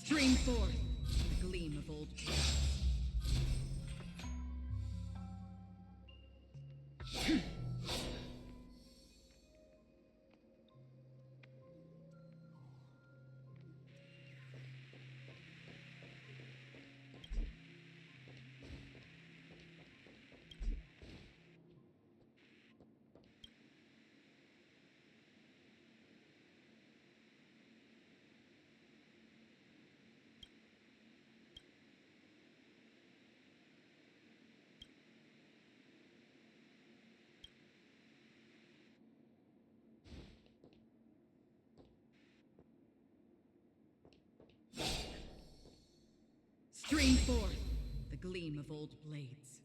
Stream forth the gleam of old blood. Stream forth the gleam of old blades.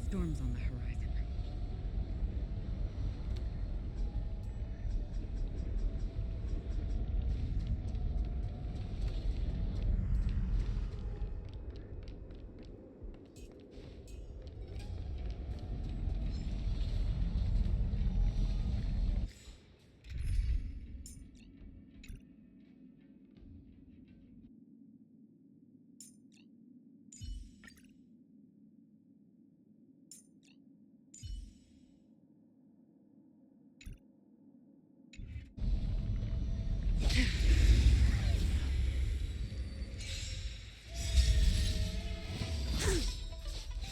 Storms on the horizon.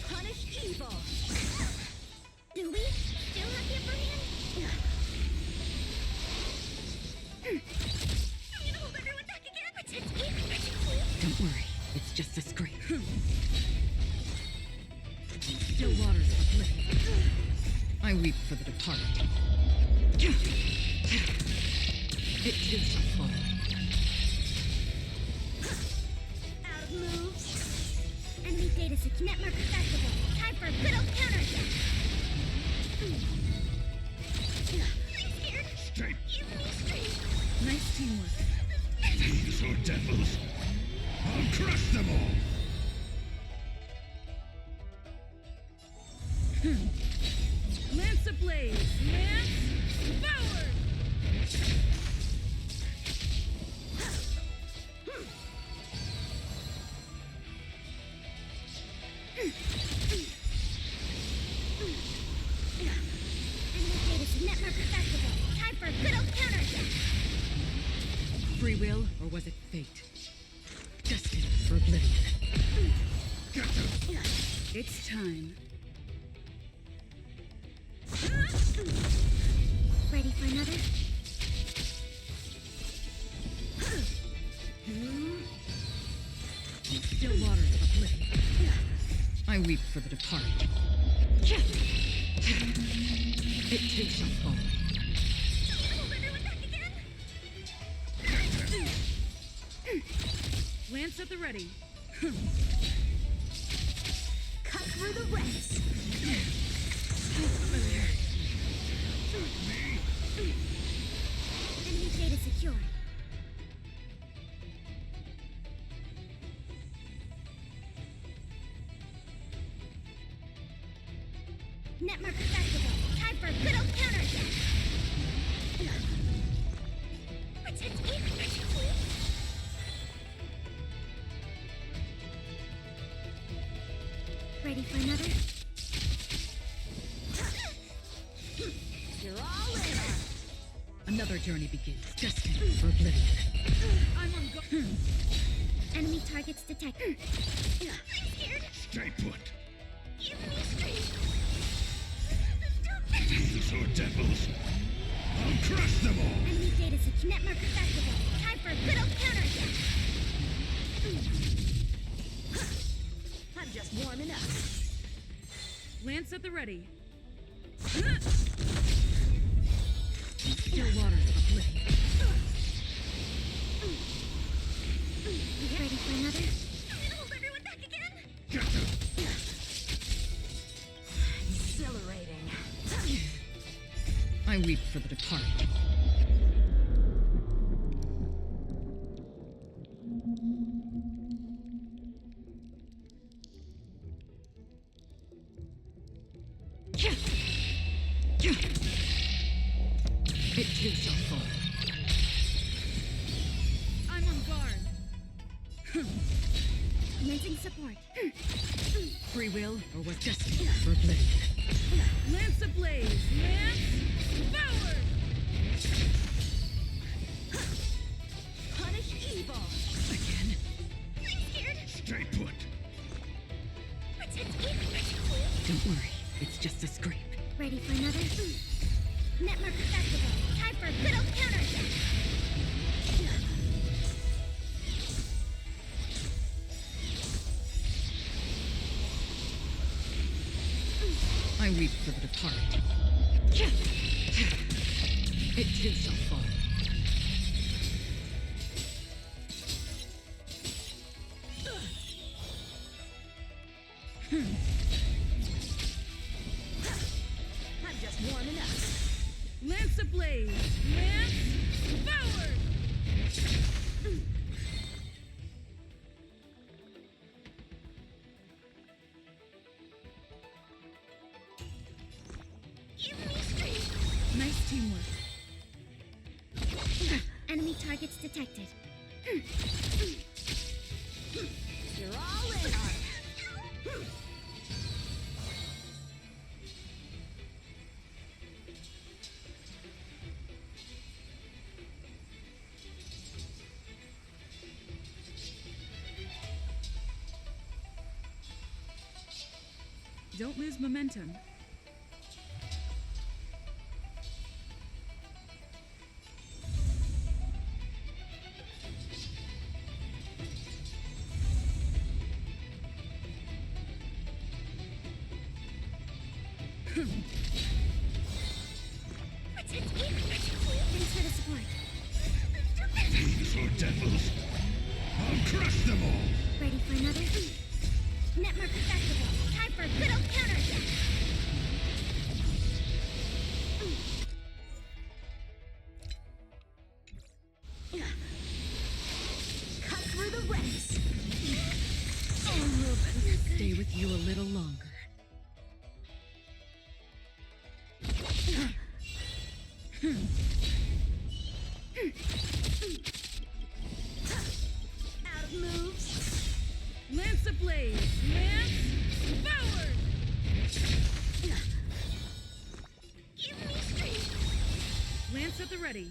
Punish evil! Do we still have the upper hand? I'm gonna hold everyone back again! Protect me! Don't worry, it's just a scrape. Still waters of oblivion. I weep for the departed. It too shall fall. Out of moves. Enemy data to net marker festival. Time for a good old counterattack. I'm scared. Straight. Give me strength. Nice teamwork. Thieves or devils, I'll crush them all! Lance ablaze! Lance forward! Enemy data to net marker festival. Time for a good old counterattack. Free will, or was it fate? Destined for oblivion. Get them! It's time. Ready for another? Still waters of oblivion. I weep for the departed. It too shall fall. Hold everyone back again? Lance at the ready. Cut through the rest. Enemy data secure. Net marker festival. Time for a good old counterattack. Protect me. for another? You're all in on it. Another journey begins. Destined for oblivion. I'm on go. Enemy targets detected. I'm scared. Stay put. Give me strength. Dinosaur devils. I'll crush them all. Enemy data Kinet Marker Festival. Time for a good old counterattack. I'm just warming up. Lance at the ready. Still waters of oblivion. Ready for another? I'm gonna hold everyone back again. Get them. Exhilarating. I weep for the departed. It too shall fall. I'm on guard. Commencing support. Free will or was destined for oblivion. Lance ablaze! Lance forward! Punish evil. Again? I'm scared. Stay put. Protect me. Don't worry, it's just a scrape. Ready for another? Net Marker Festival. Time for a good old counterattack. I weep for the departed. It too shall fall. I'm just warming up. Lance ablaze! Lance forward! Give me strength. Nice teamwork. Enemy targets detected. You're all in on it. Don't lose momentum. Protect me. Thanks for the support. Dinosaur devils. I'll crush them all. Ready for another? Net Marker Festival. Time for a good old counterattack. Cut through the ranks. Stay with you a little longer. Out of moves. Lance ablaze! Lance forward! Give me strength. Lance at the ready.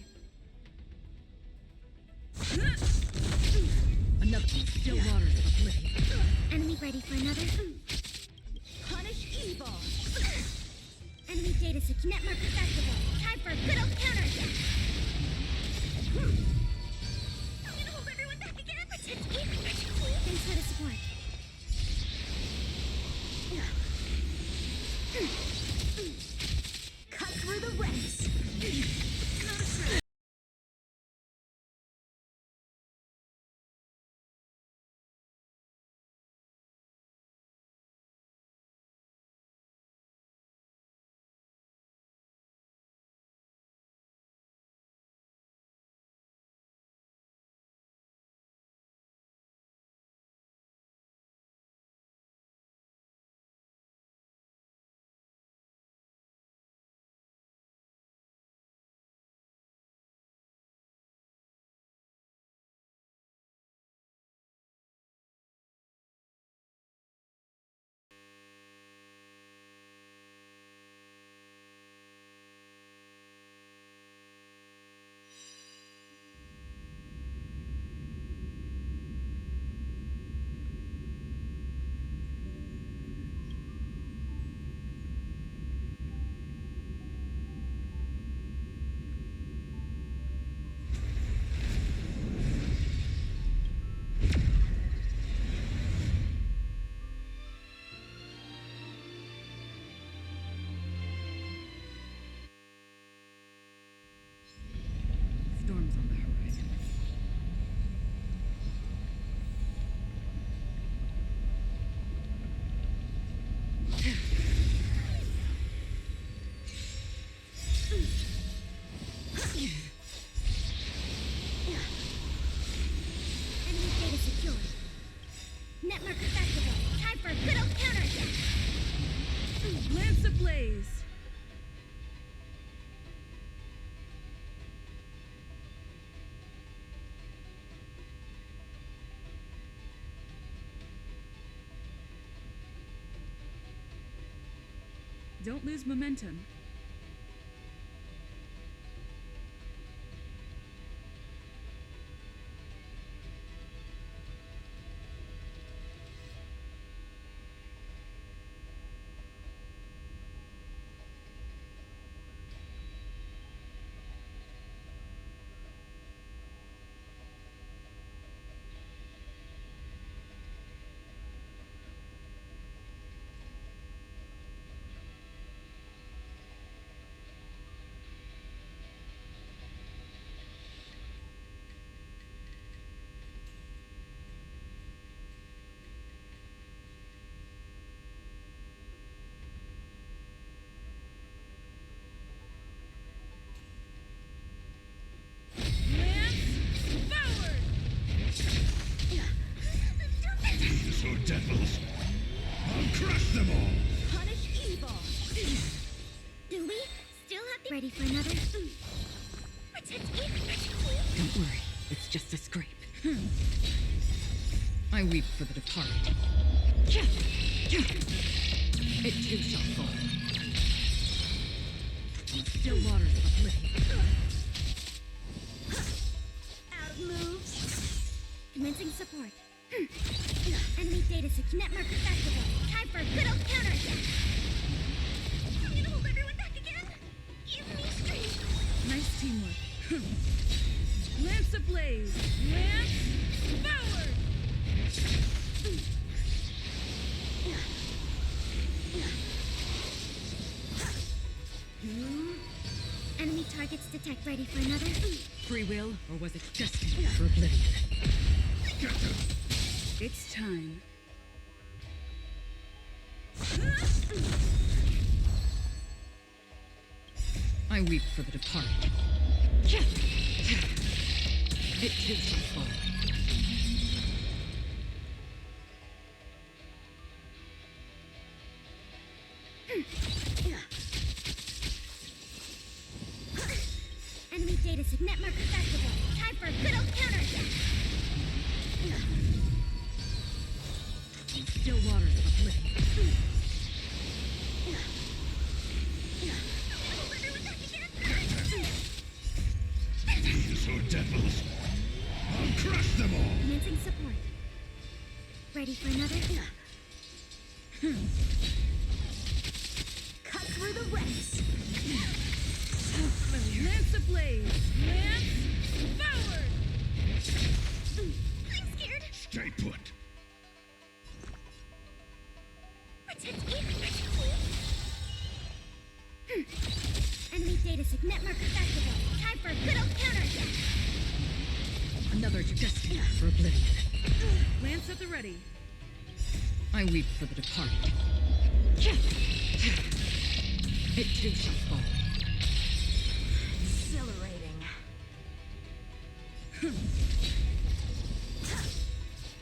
Another still waters of oblivion. Enemy ready for another? Punish evil. Enemy data Kinet Marker Festival. Time for a good old counterattack. I'm gonna hold everyone back again. Protect me. Thanks for the support. Cut through the ranks. ablaze. Don't lose momentum. So devils! I'll crush them all! Punish evil. Do we still have the... Ready for another? Protect me. Don't worry, it's just a scrape. I weep for the departed. It too shall fall. On still waters of oblivion. Out of moves. Commencing support. Enemy data net marker festival. Time for a good old counterattack. I'm gonna hold everyone back again. Give me strength. Nice teamwork. Lance ablaze. Lance forward. Enemy targets detect. Ready for another? Free will, or was it destiny for oblivion? Get them! It's time. I weep for the departed. It too shall fall. Enemy data net marker festival. Time for a good old counterattack. On still waters of oblivion. Hold everyone back again. So devils! I'll crush them all! Commencing support. Ready for another? Cut through the ranks. Lance ablaze. Lance forward. I'm scared. Stay put! Protect me. Enemy data net marker festival. Time for a good old counterattack. Another destiny for oblivion. Lance at the ready. I weep for the departed. It too shall fall. Exhilarating.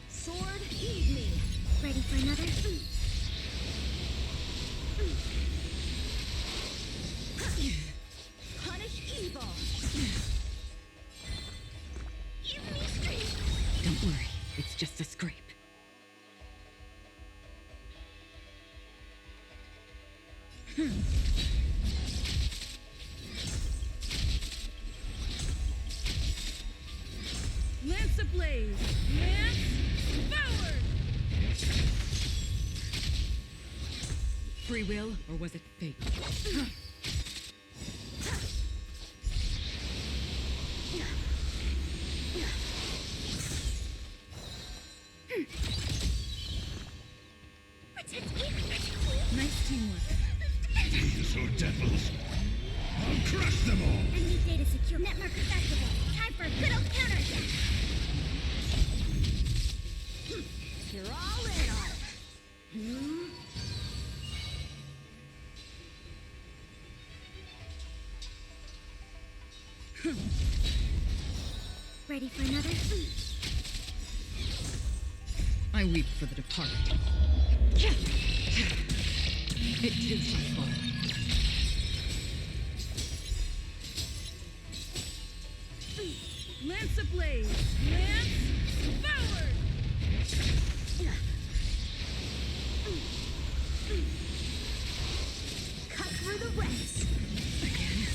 Sword, heed me. Ready for another? Punish evil. Give me strength. Don't worry, it's just a scrape. Lance ablaze! Lance forward! Free will, or was it fate? Protect me. Nice teamwork. So devils! I'll crush them all! Enemy data secure. Net marker festival. Time for a good old counterattack. You're all in on it. Ready for another? I weep for the departed. It too shall fall. Lance ablaze! Lance forward! Cut through the ranks. Again.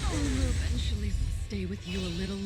Oh, eventually we'll stay with you a little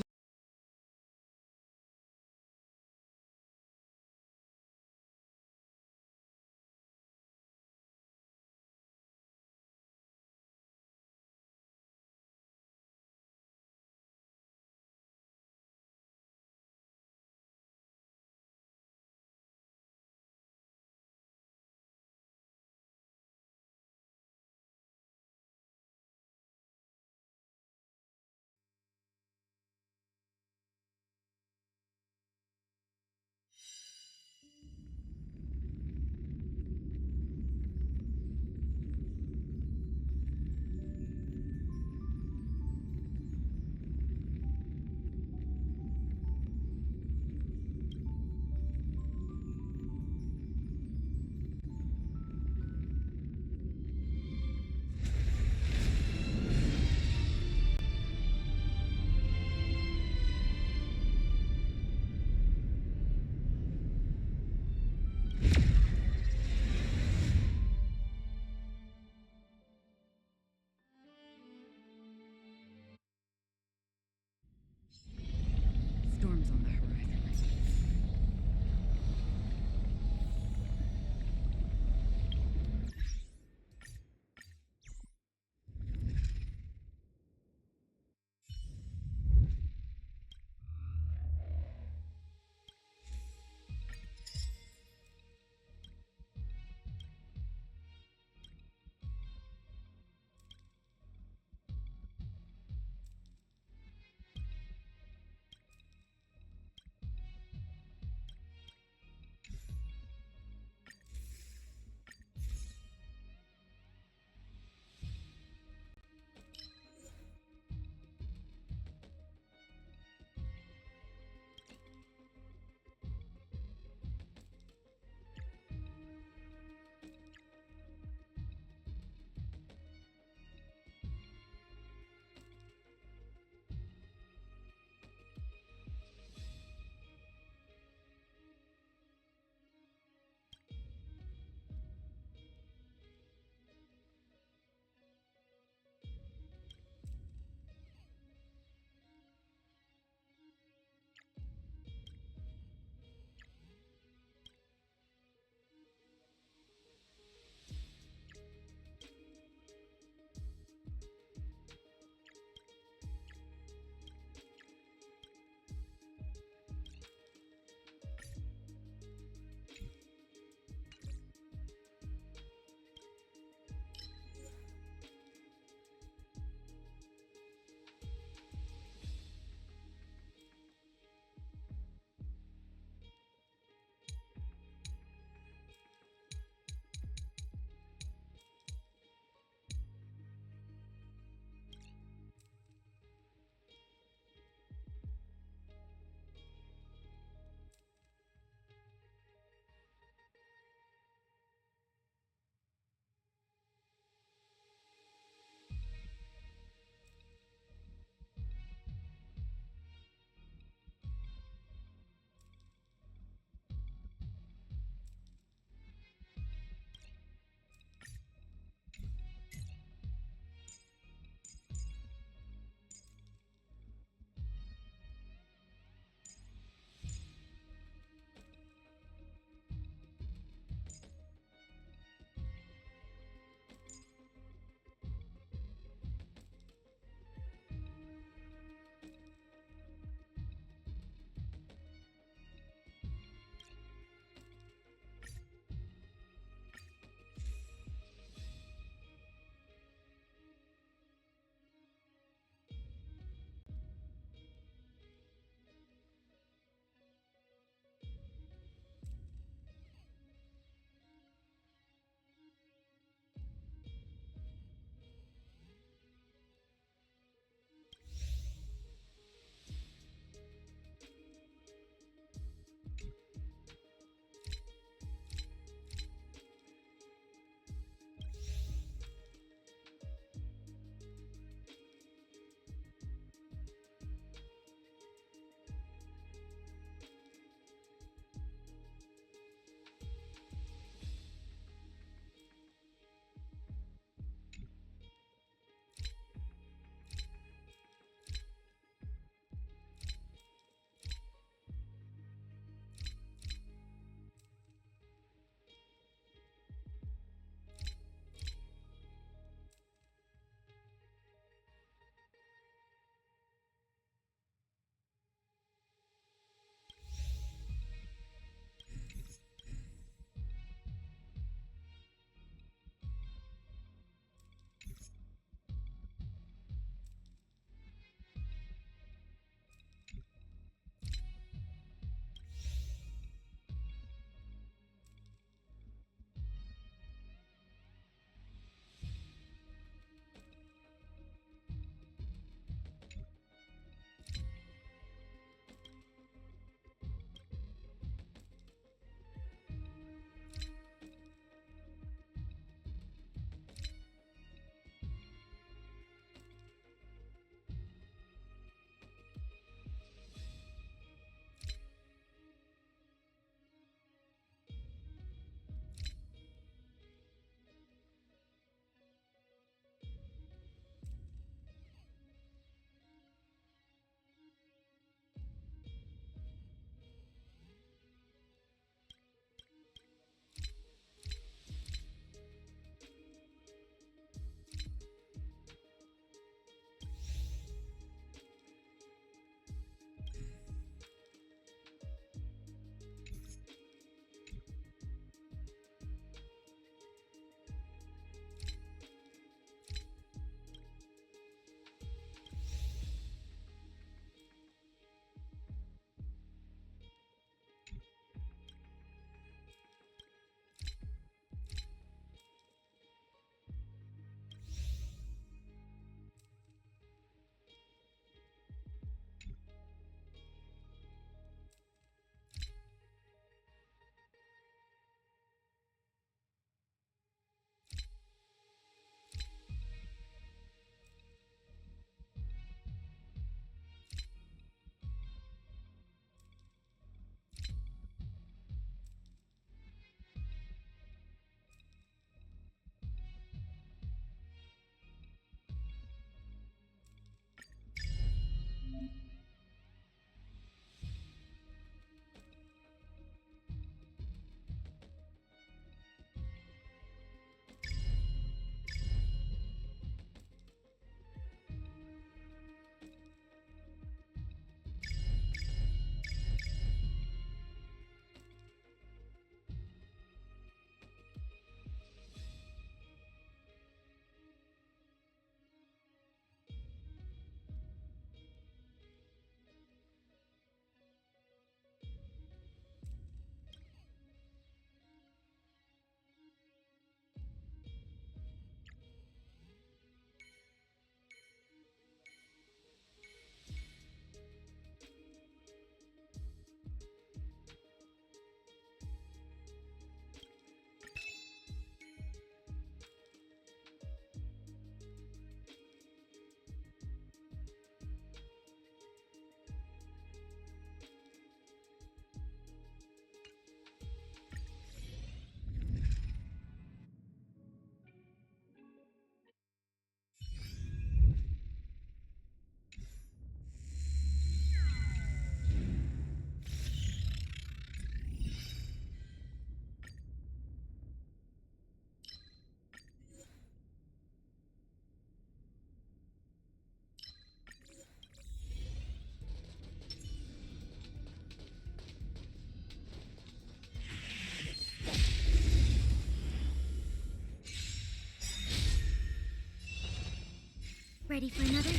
Ready for another?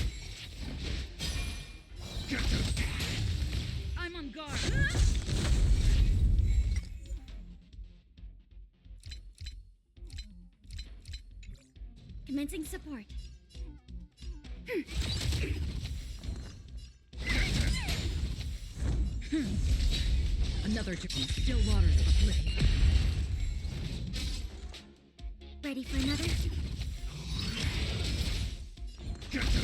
Get them! I'm on guard. Commencing support. Another chicken. Still waters of oblivion. Ready for another? Get them!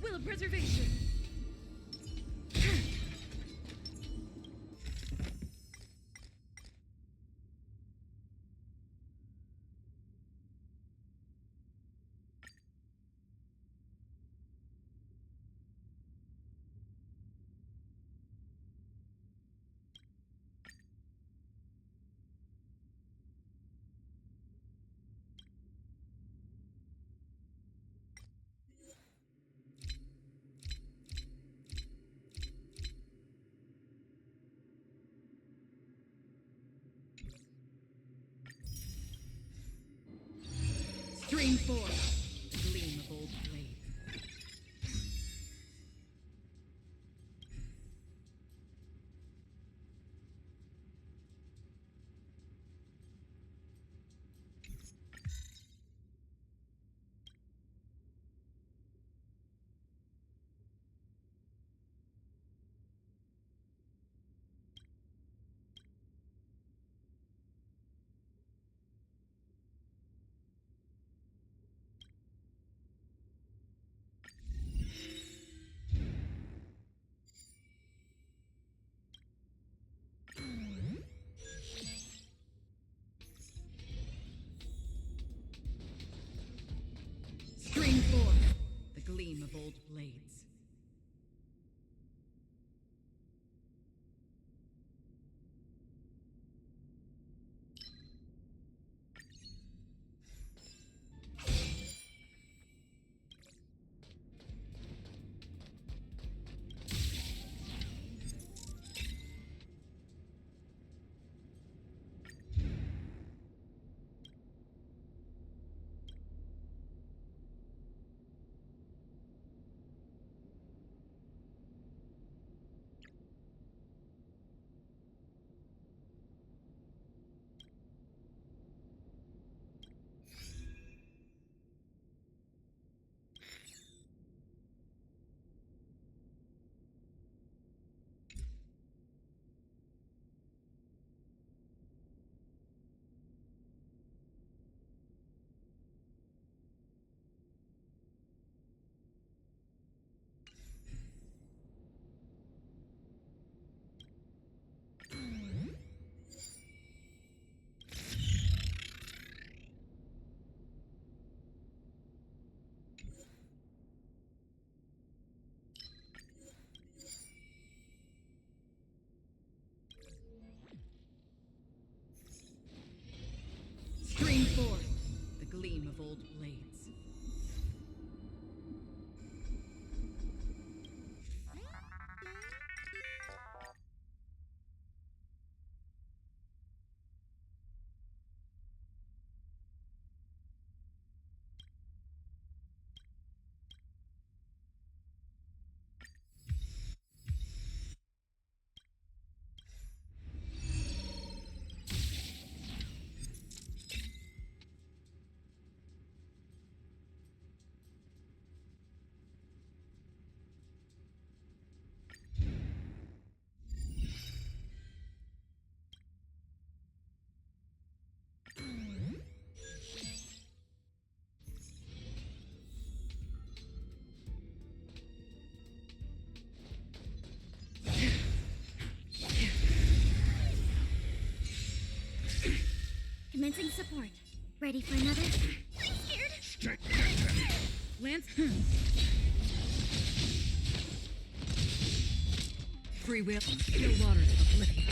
Will of preservation. Stream 4. The gleam of old blades. Stream 4. The gleam of old blades. Commencing support. Ready for another? I'm scared. Stay. Lance. Free will. Still waters of oblivion.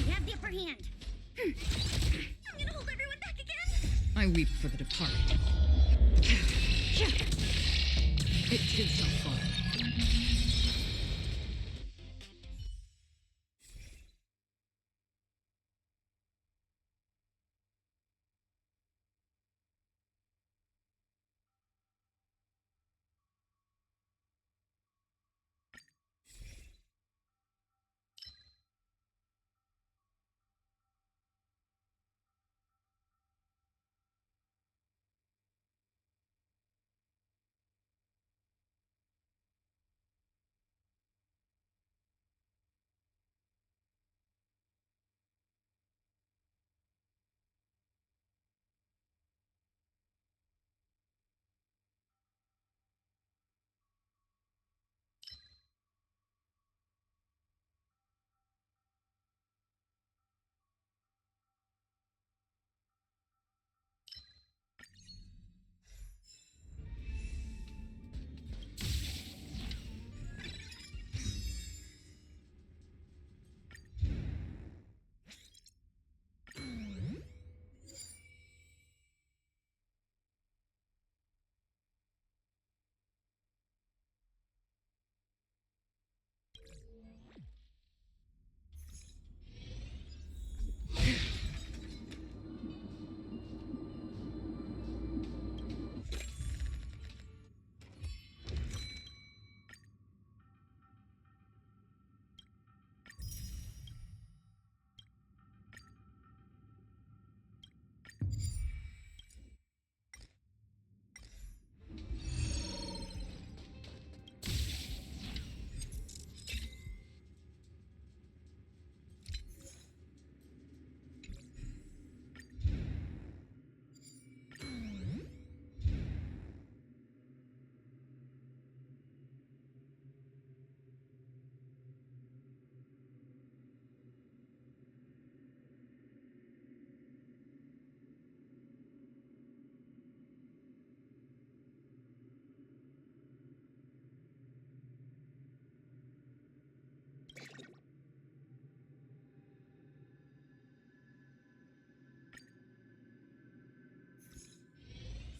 We have the upper hand. I'm gonna hold everyone back again. I weep for the departed. It too shall fall.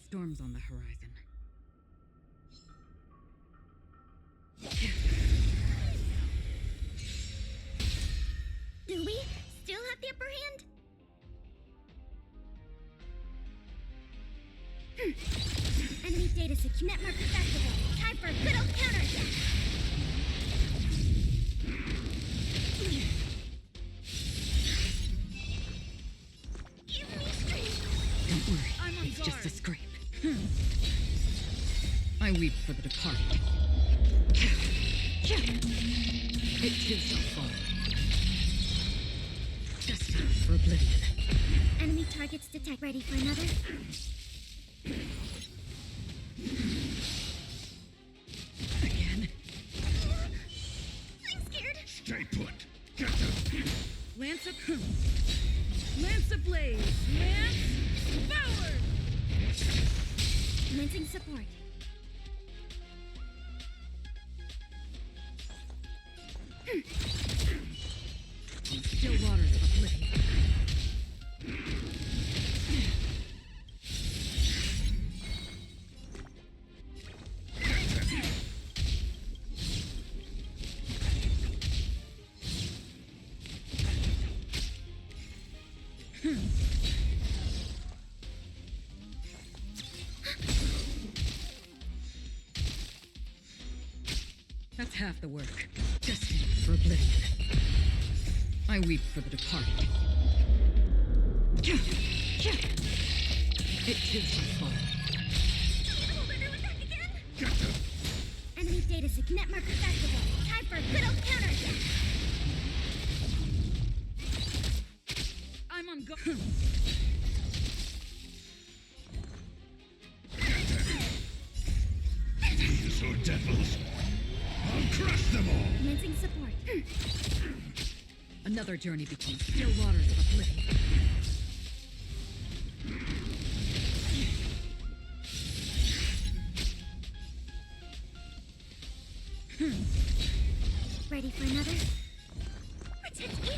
Storms on the horizon. Do we still have the upper hand? Enemy data secure. Net markers activated. Time for a good old counterattack. Give me strength. Don't worry, I'm on it's just a guard. scrape. I weep for the departed. It too shall fall. Destined for oblivion. Enemy targets detect. Ready for another? Again. I'm scared. Stay put. Get them. Lance of Lance ablaze. Lance forward. Commencing support. Still waters of oblivion. That's half the work. Destined for oblivion. I weep for the departed. It too shall fall. Hold everyone back again. Get them. Enemy data secure. Net markers activated. Time for a good old counterattack. I'm on go. These are devils. I'll crush them all. Commencing support. Another journey becomes still waters of oblivion. Ready for another? Protect me!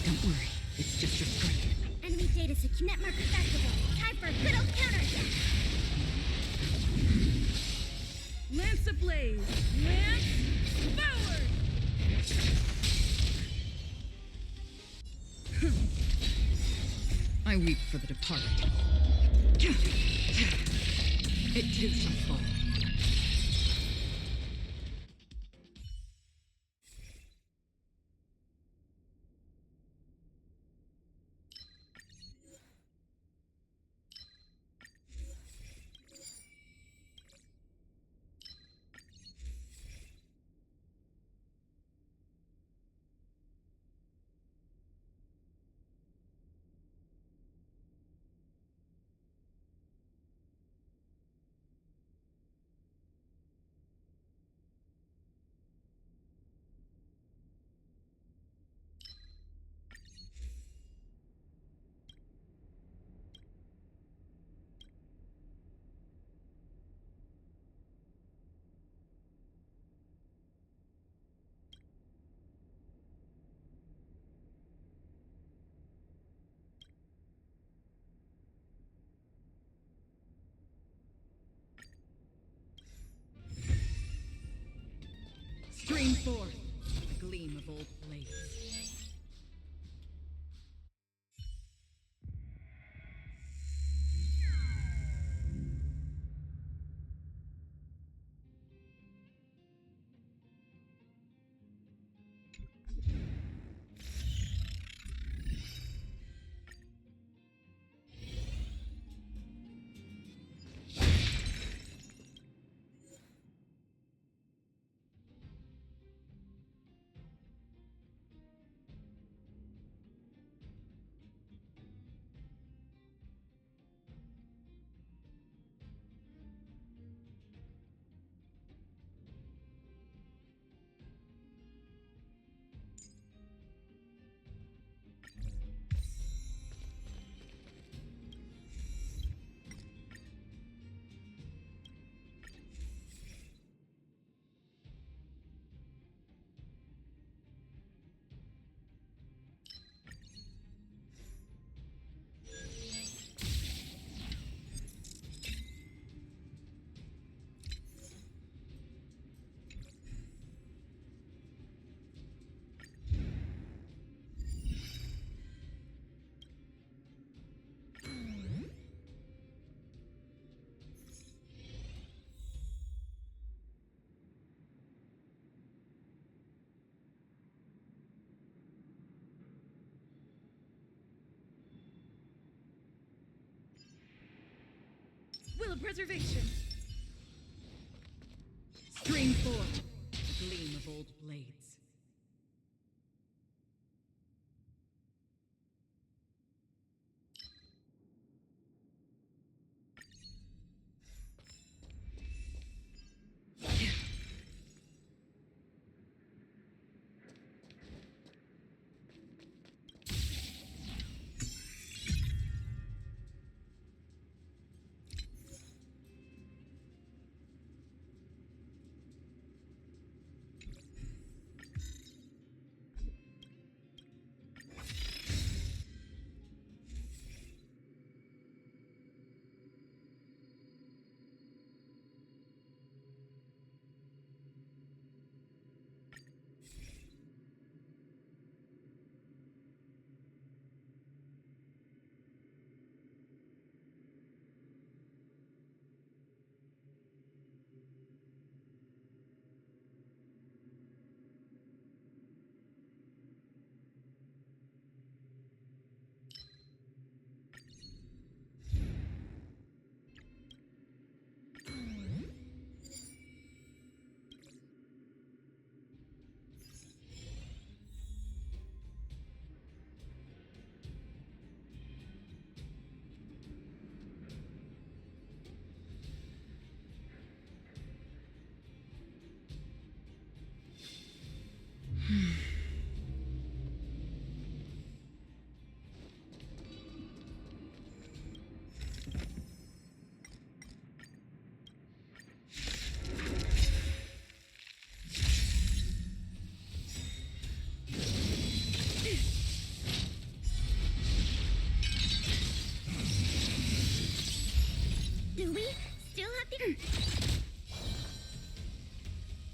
Don't worry, it's just your strength. Enemy data net markers activated. Time for a good old counterattack. Lance ablaze! Lance forward! I weep for the departed. It too shall fall. Stream forth the gleam of old blades. Will of preservation. Stream forth the gleam of old blades.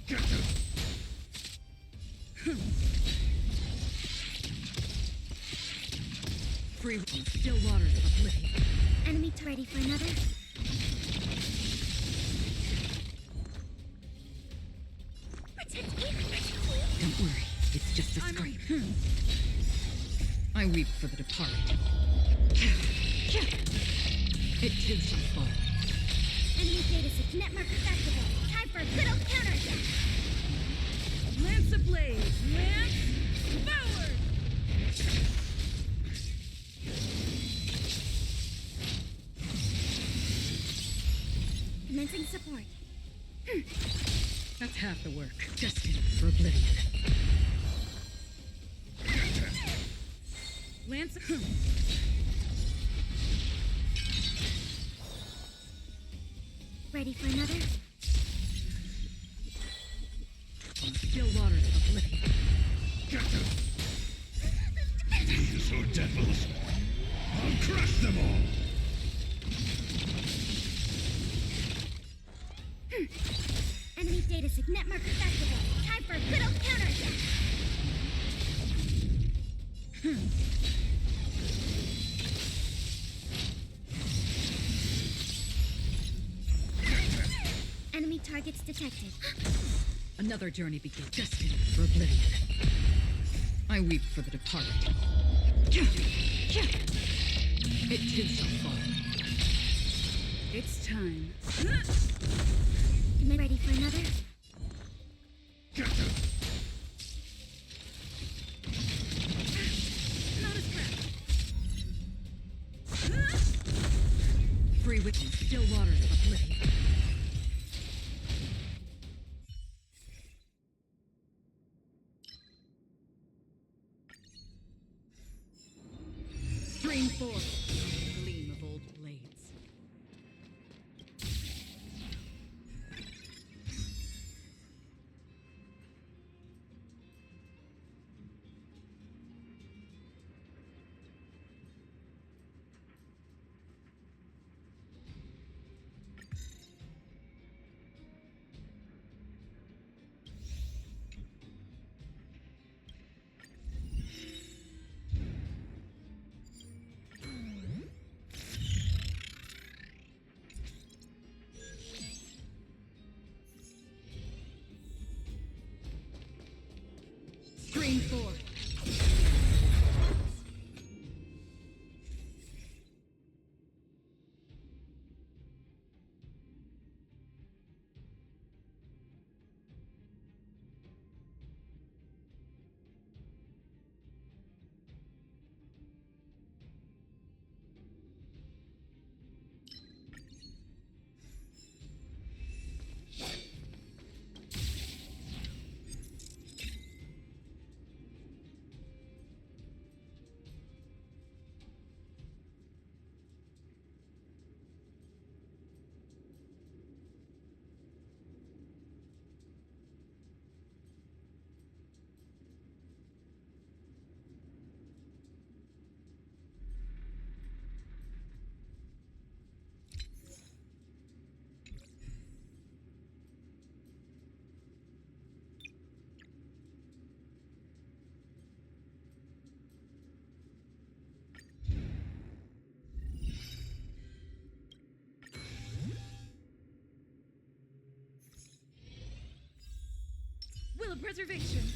Get them! Free will, still waters of oblivion. Enemy ready for another? Protect me! Protect me! Don't worry, it's just a scrape. I weep for the departed. It too shall fall. Enemy data net markers activate. Time for a good old counterattack! Lance ablaze! Lance forward! Commencing support. That's half the work. Destined for oblivion. Lance. Ready for another? Still waters of oblivion. Get them! These are devils! I'll crush them all! Enemy data net markers activate. Time for a good old counterattack! Enemy targets detected. Another journey begins. Destined for oblivion. I weep for the departed. It too shall fall. It's time. Am I ready for another? Get them! Not a scrap. Free will, still waters of oblivion. Stream forth. Gleam of old blades. Stream forth. Will of preservation.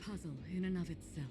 puzzle in and of itself.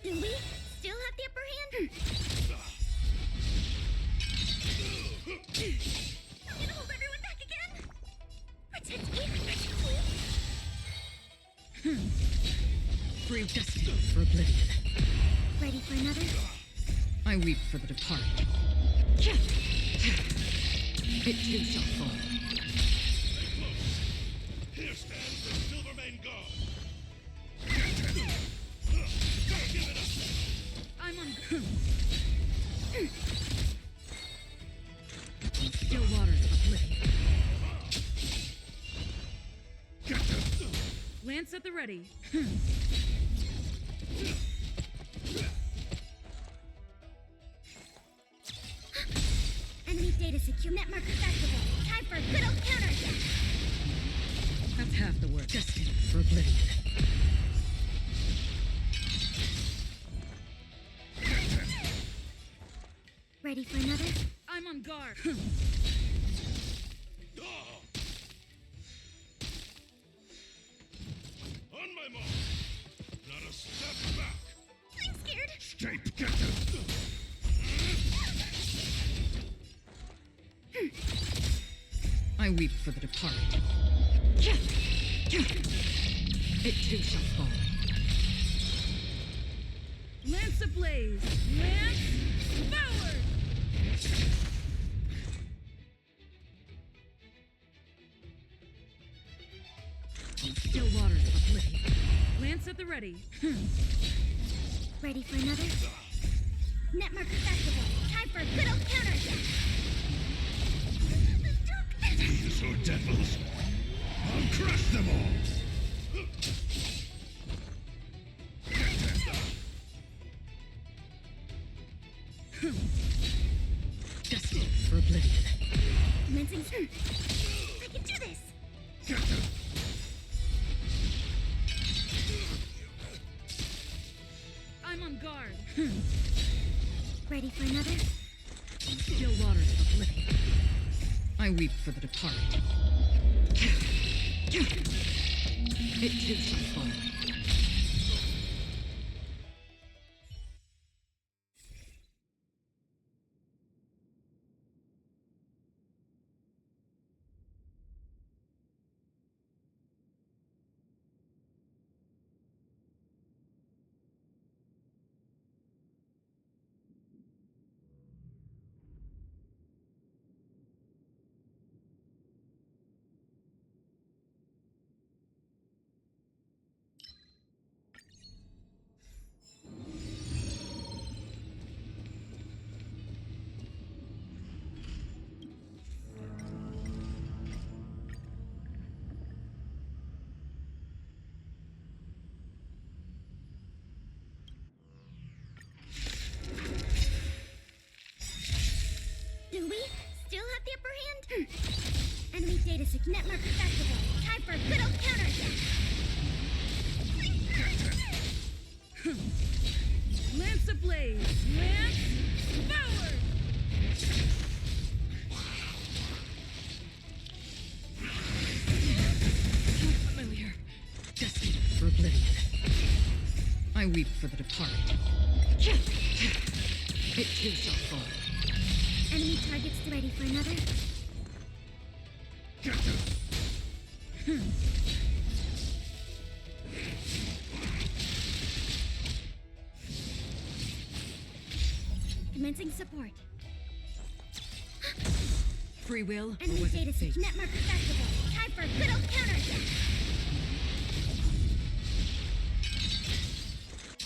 Do we still have the upper hand? I'm gonna hold everyone back again. Protect me, protect me. Free destiny for oblivion. Ready for another? I weep for the departed. It too shall fall. Stay close. Here stands the Silvermane God. Don't give it up. I'm on. Still waters of oblivion. Get them. Lance at the ready. Enemy data secure. Net marker activated. Time for a good old counterattack. That's half the work. Destiny for oblivion. Ready for another? I'm on guard. Ah! On my mark. Not a step back. I'm scared. Escape. Get them. I weep for the departed. It too shall fall. Lance ablaze! Lance forward! Still waters of oblivion. Lance at the ready. Ready for another? Net marker activated. Time for a good old counterattack. These are devils. I'll crush them all. Destiny for oblivion. Commencing. I can do this. Get them. I'm on guard. Ready for another? Still waters of oblivion. I weep for the departed. It too shall fall. data signet markers activated. Time for a good old counterattack. Lance ablaze! Lance forward! How familiar. Destined for oblivion. I weep for the departed. It too shall fall. Enemy targets ready for another. Commencing support. Free will or Enemy was data it fate? signet markers activated. Time for a good old counterattack.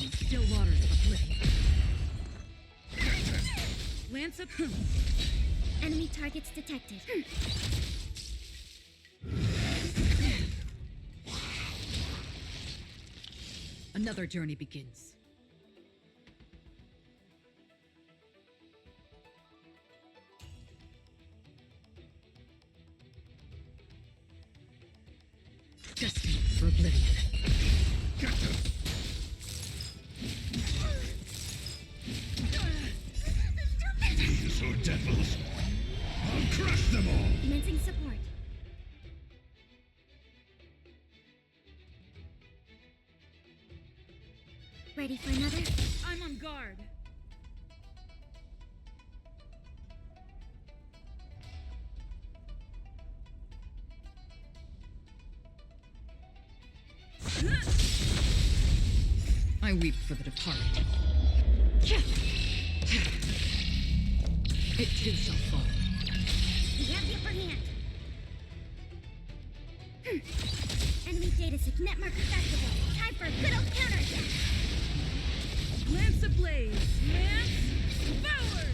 On still waters of oblivion. Lance up. Enemy targets detected. Another journey begins. Destined for oblivion. These are devils. I'll crush them all. Commencing support. Ready for another? I'm on guard. I weep for the departed. It too shall fall. We have the upper hand. Enemy data signet markers activated. Time for a good old counterattack. Lance ablaze! Lance forward!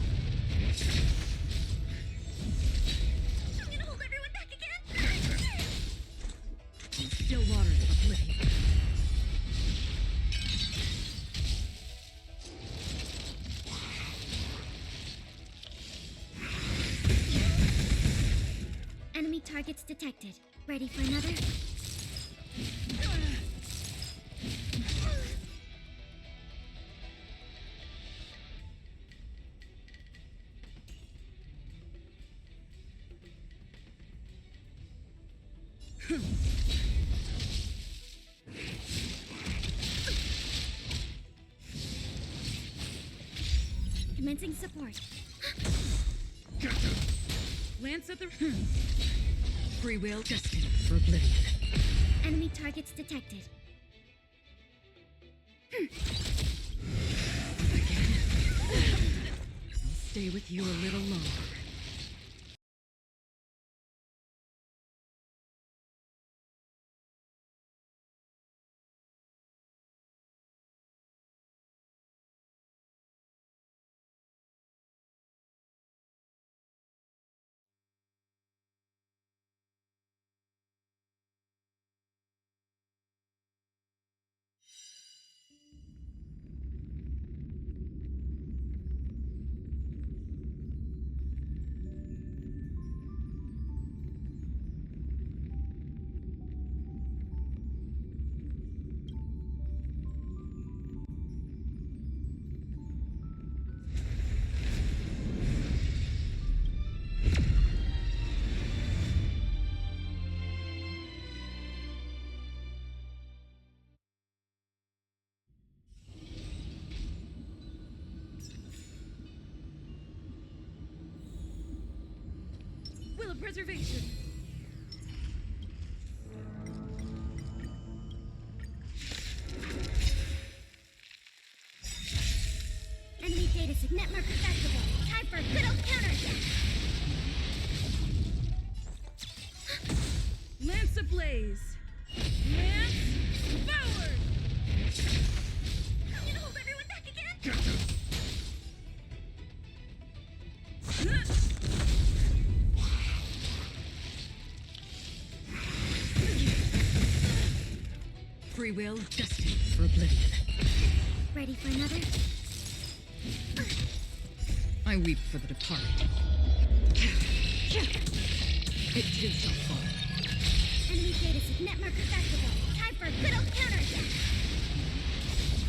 I'm gonna hold everyone back again. On still waters of oblivion. Enemy targets detected. Ready for another? Commencing support. Lance at the free will destined for oblivion. Enemy targets detected. I'll stay with you a little longer. Will of preservation. Enemy data signet markers activated. Time for a good old counterattack. Lance ablaze! Lance forward! I'm gonna hold everyone back again. Free will destined for oblivion. Ready for another? I weep for the departed. It too shall fall. Enemy data net markers activated. Time for a good old counterattack.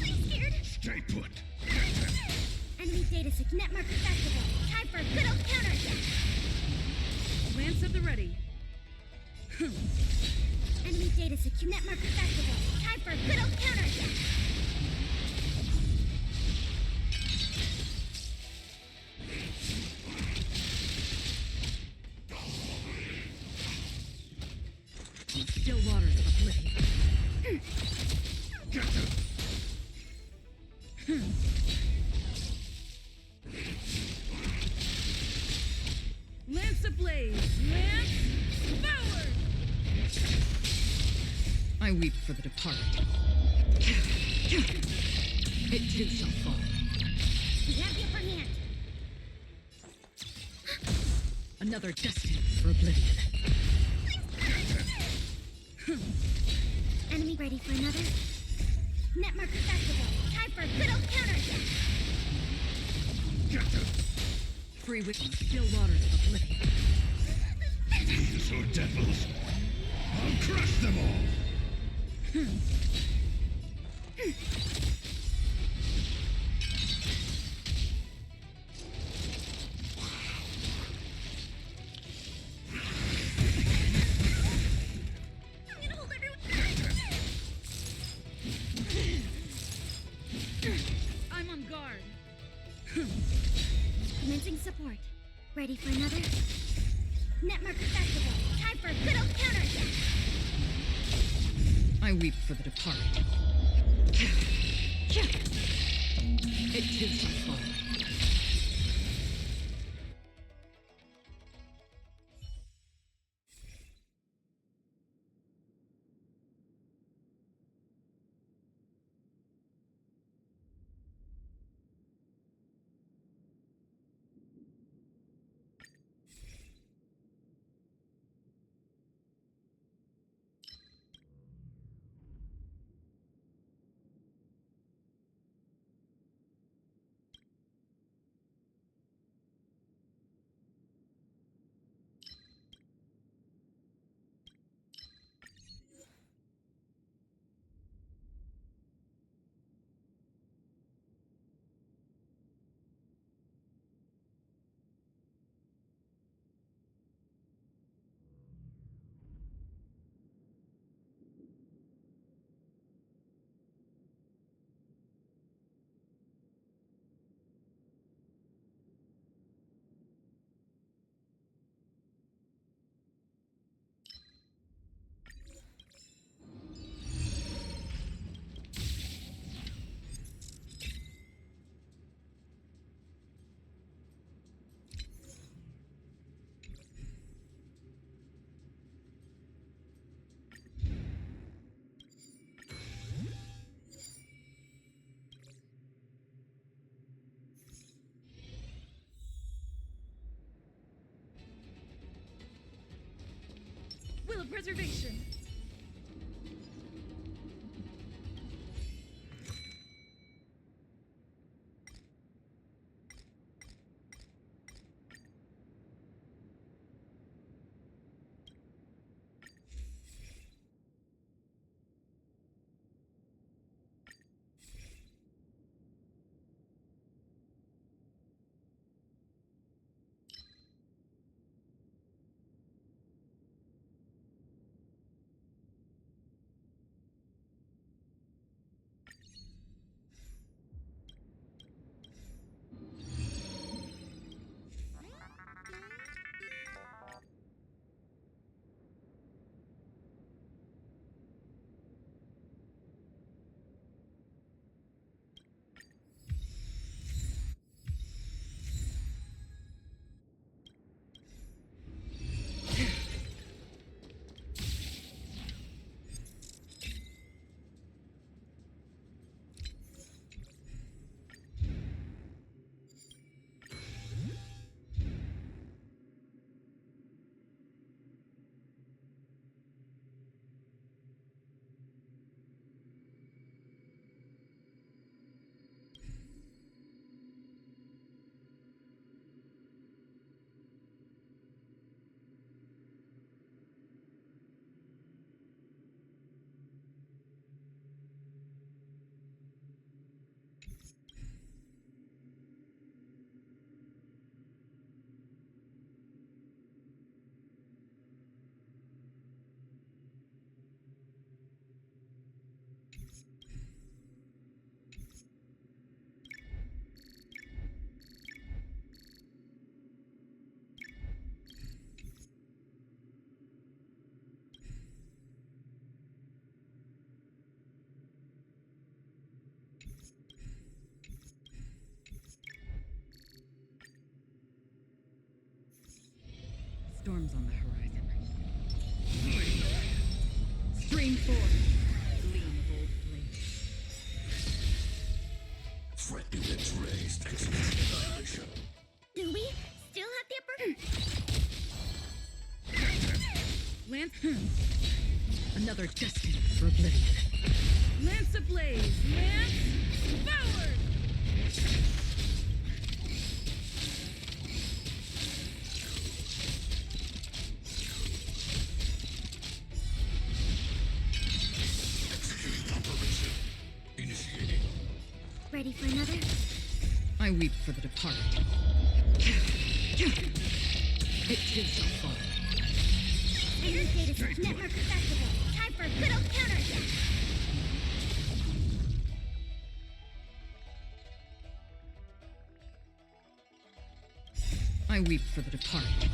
I'm scared. Stay put. Enemy data net markers activated. Time for a good old counterattack. Lance at the ready. Enemy data net markers activated. Time for a good old counterattack. Still waters of oblivion. Get them. Lance ablaze! Lance forward! I weep for the departed. It too shall fall. We have the upper hand. Another destined for oblivion. Enemy ready for another? Net markers activated. Time for a good old counterattack. Get them. Free with still waters of oblivion. These are devils. I'll crush them all. I'm gonna hold everyone. I'm on guard. Commencing support. Ready for another? Net markers activated. Time for a good old counterattack. I weep for the departed. It too shall fall. Will of preservation. Storms on the horizon. Stream forth. Gleam of old flame. Threat units raised. Execute annihilation. Do we still have the upper? Lance. Another destined for oblivion. Lance ablaze. Lance forward. Executing operation. Initiating. Ready for another? I weep for the departed. It too shall fall. Enemy data set network accessible. Time for a good old counterattack. I weep for the departed.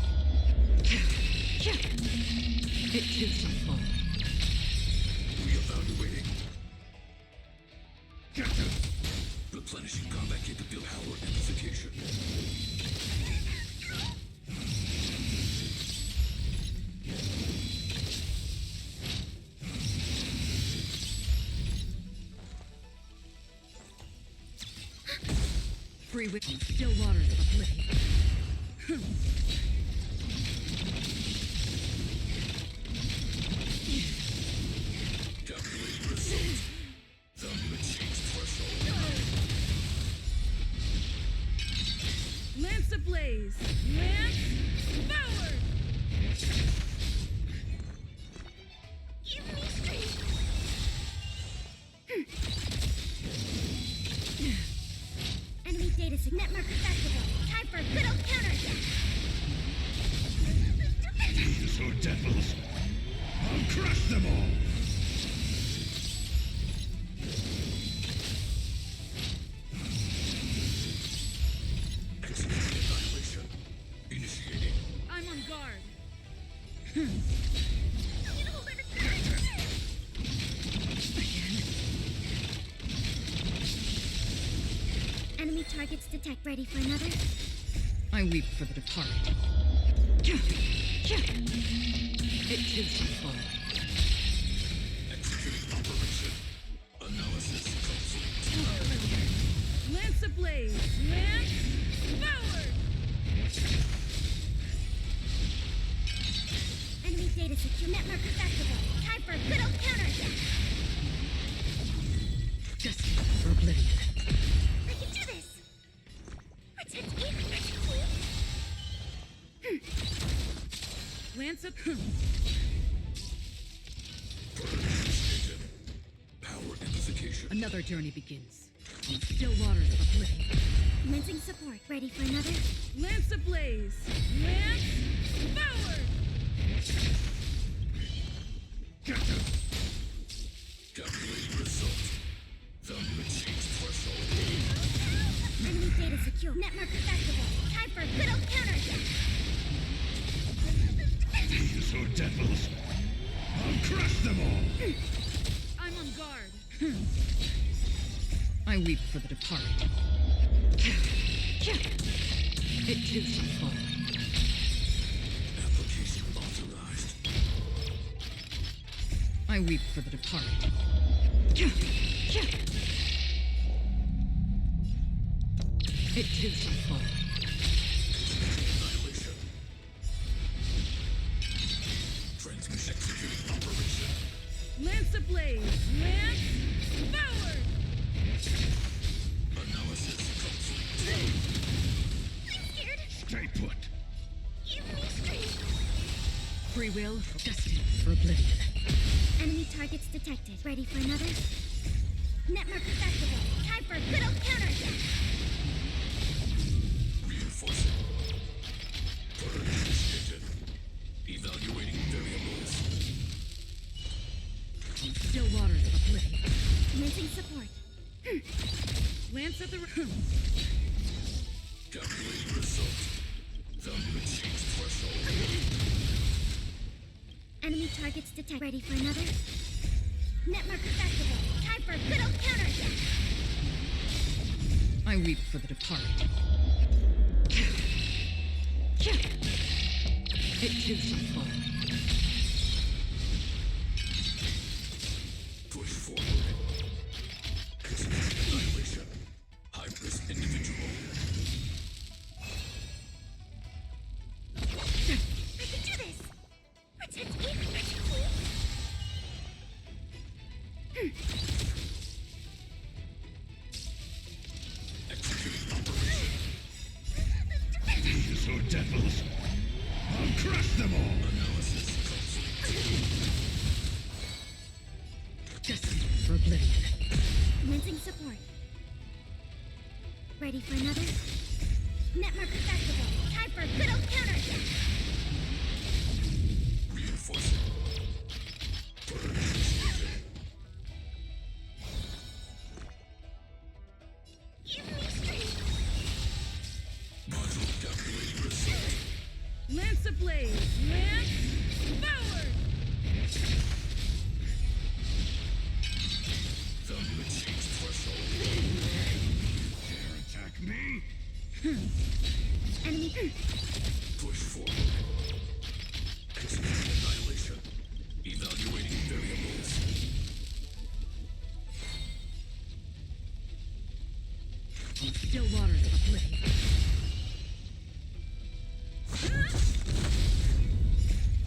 It too shall fall. Reevaluating. Captain! Replenishing combat capability. Power amplification. Free will. Still waters of oblivion. Calculating result. Value achieved threshold. Lance ablaze. Lance forward. Give me strength. Enemy data set network accessible. Time for a good old counterattack. These are devils. I'll crush them all. Executing annihilation. Initiating. I'm on guard. I'm gonna hold everything. Enemy targets detect. Ready for another? I weep for the departed. It too shall fall. Executing operation. Analysis complete. Lance ablaze. Lance forward. Enemy data secure network accessible. Time for a good old counterattack. Destined for oblivion. I can do this. Protect me. Protect me. Lance up. Initiated. Power amplification. Another journey begins. On still waters of oblivion. Commencing support. Ready for another? Lance ablaze. Lance forward. Captain! Calculating result. Value achieved threshold. Enemy data secure. Network accessible. Time for a good old counterattack. These are devils. I'll crush them all. I'm on guard. I weep for the departed. It too shall fall. Application authorized. I weep for the departed. It too shall fall. Annihilation. Transmission executing operation. Lance ablaze. Lance forward. Analysis complete. I'm scared. Stay put. Give me strength. Free will destined for oblivion. Enemy targets detected. Ready for another? Network accessible. Time for a good old counterattack. Reinforcing. Turret initiated. Evaluating variables. On still waters of oblivion. Commencing support. Lance at the Calculating result. Value achieved threshold. Enemy targets detected. Ready for another? Network accessible. Time for a good old counterattack. I weep for the departed. It too shall fall. Push forward. Annihilation. Hybris individual. I can do this! Protect me! Protect me! Executing operation. These are devils. I'll crush them all. Analysis complete. Destiny for oblivion. Commencing support. Ready for another? Netmark festival. Time for a good old counterattack. Reinforcing. Burn initiated. Give me strength. Module calculating result. Lance ablaze! Lance forward! Value exchange threshold. Dare attack me? Enemy. Push forward. Executing annihilation. Evaluating variables. On still waters of oblivion.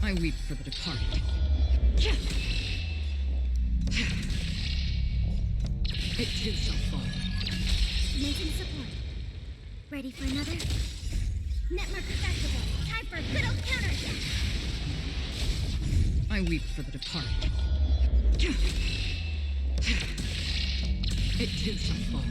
I weep for the departed. It too shall fall. Commencing support. Ready for another? Netmark festival. Time for a good old counterattack. I weep for the departed. It too shall fall.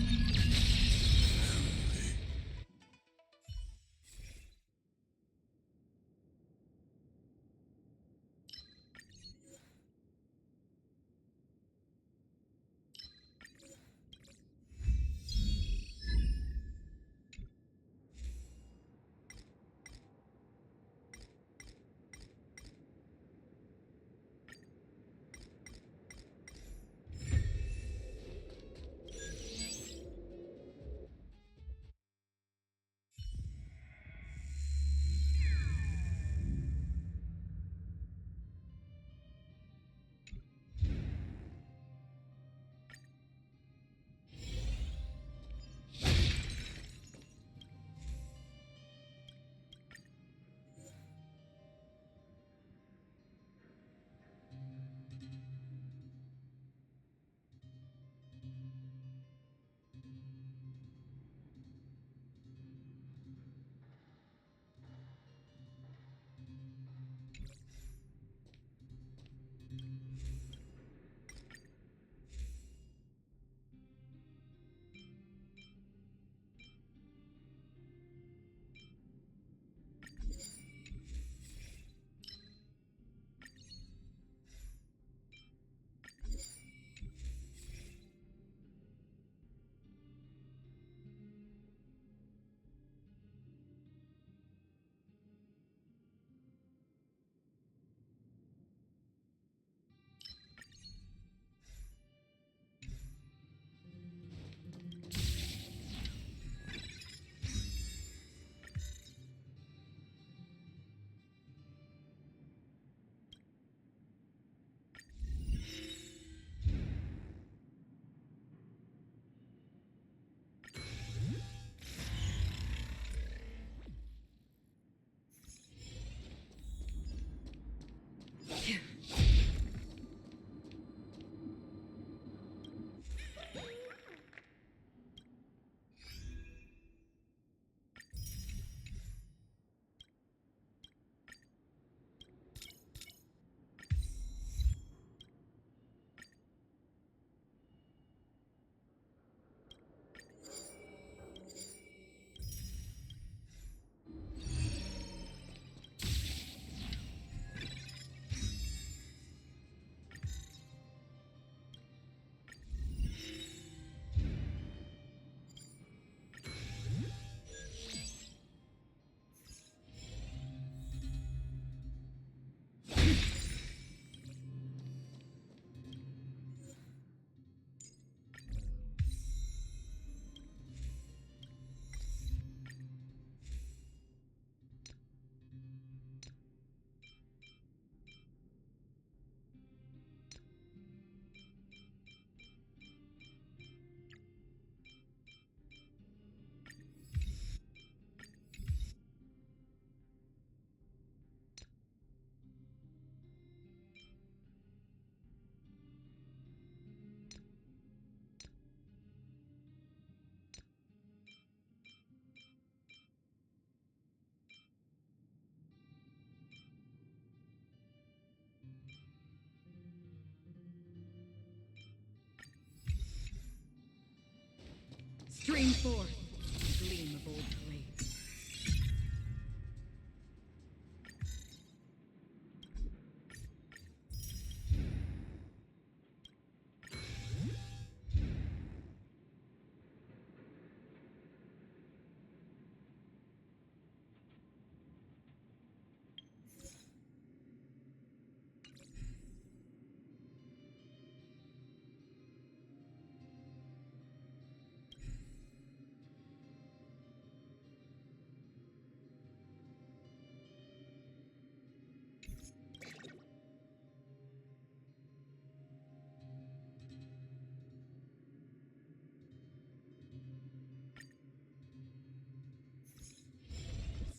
Stream forth the gleam of old blades.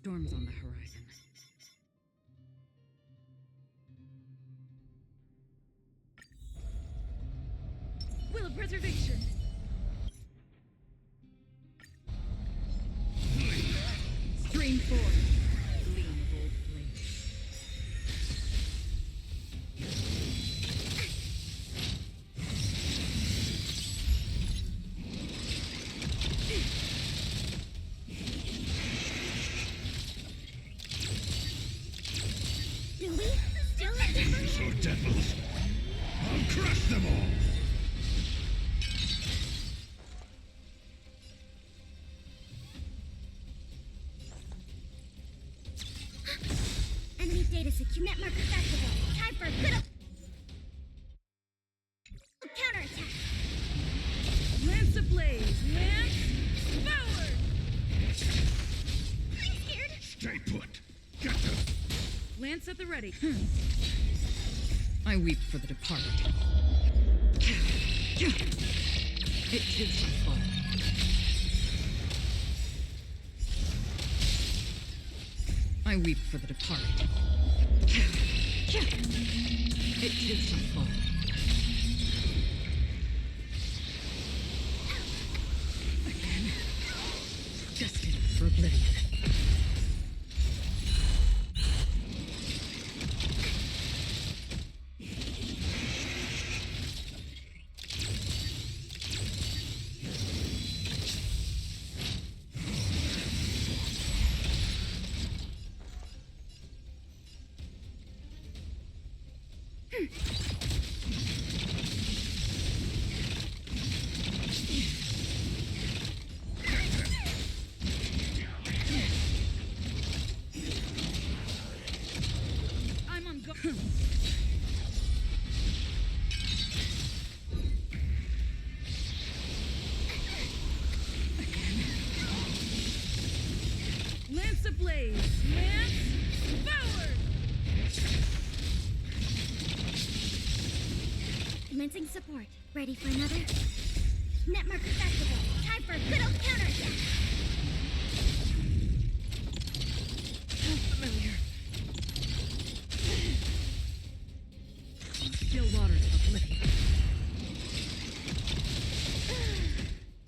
Storms on the horizon. Will of preservation. Stream forth. Gleam of old blades. Do we still have to So devils! I'll crush them all! Enemy data secure. Netmark activated. Time for a good counterattack. Lance ablaze. Lance forward. I'm scared. Stay put! Get them! Lance at the ready. I weep for the departed. It too shall fall. I weep for the departed. It too shall fall. Again, destined for oblivion. I'm on go. Lance ablaze. Lance forward. Commencing support. Ready for another? Netmark activated. Time for a good old counterattack. So familiar. Still waters of oblivion.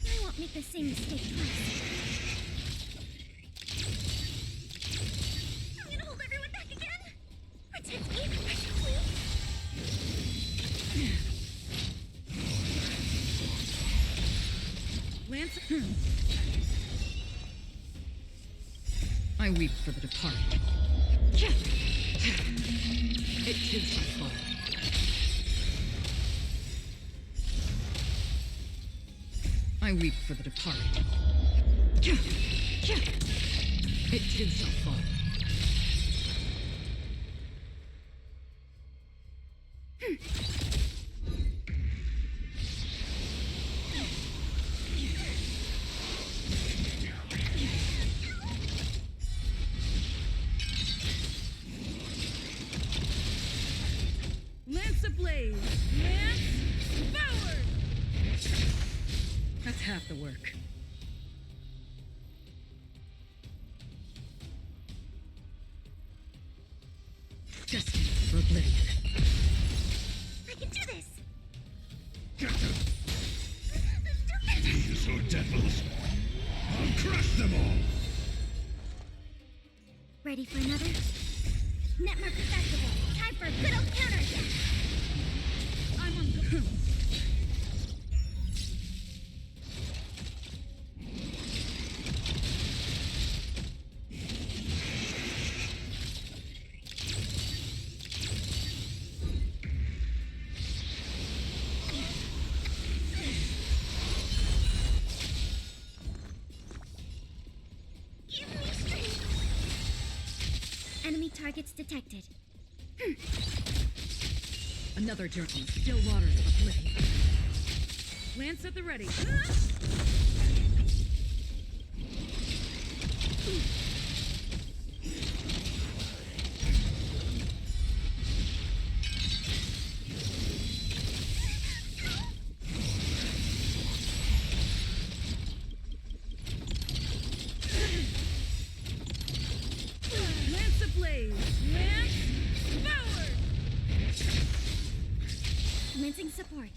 I won't make the same mistake twice. I'm gonna hold everyone back again. Protect me, please. Lance. I weep for the departed. It too shall fall. I weep for the departed. It too shall fall. Lance ablaze! Lance forward! That's half the work. Destined for oblivion. I can do this. Get them! So devils! I'll crush them all! Ready for another? Netmark activated. Time for a good old counterattack. I'm on go. targets detected. Another journey. Still waters of oblivion. Lance at the ready. Lance ablaze. Lance forward. Commencing support.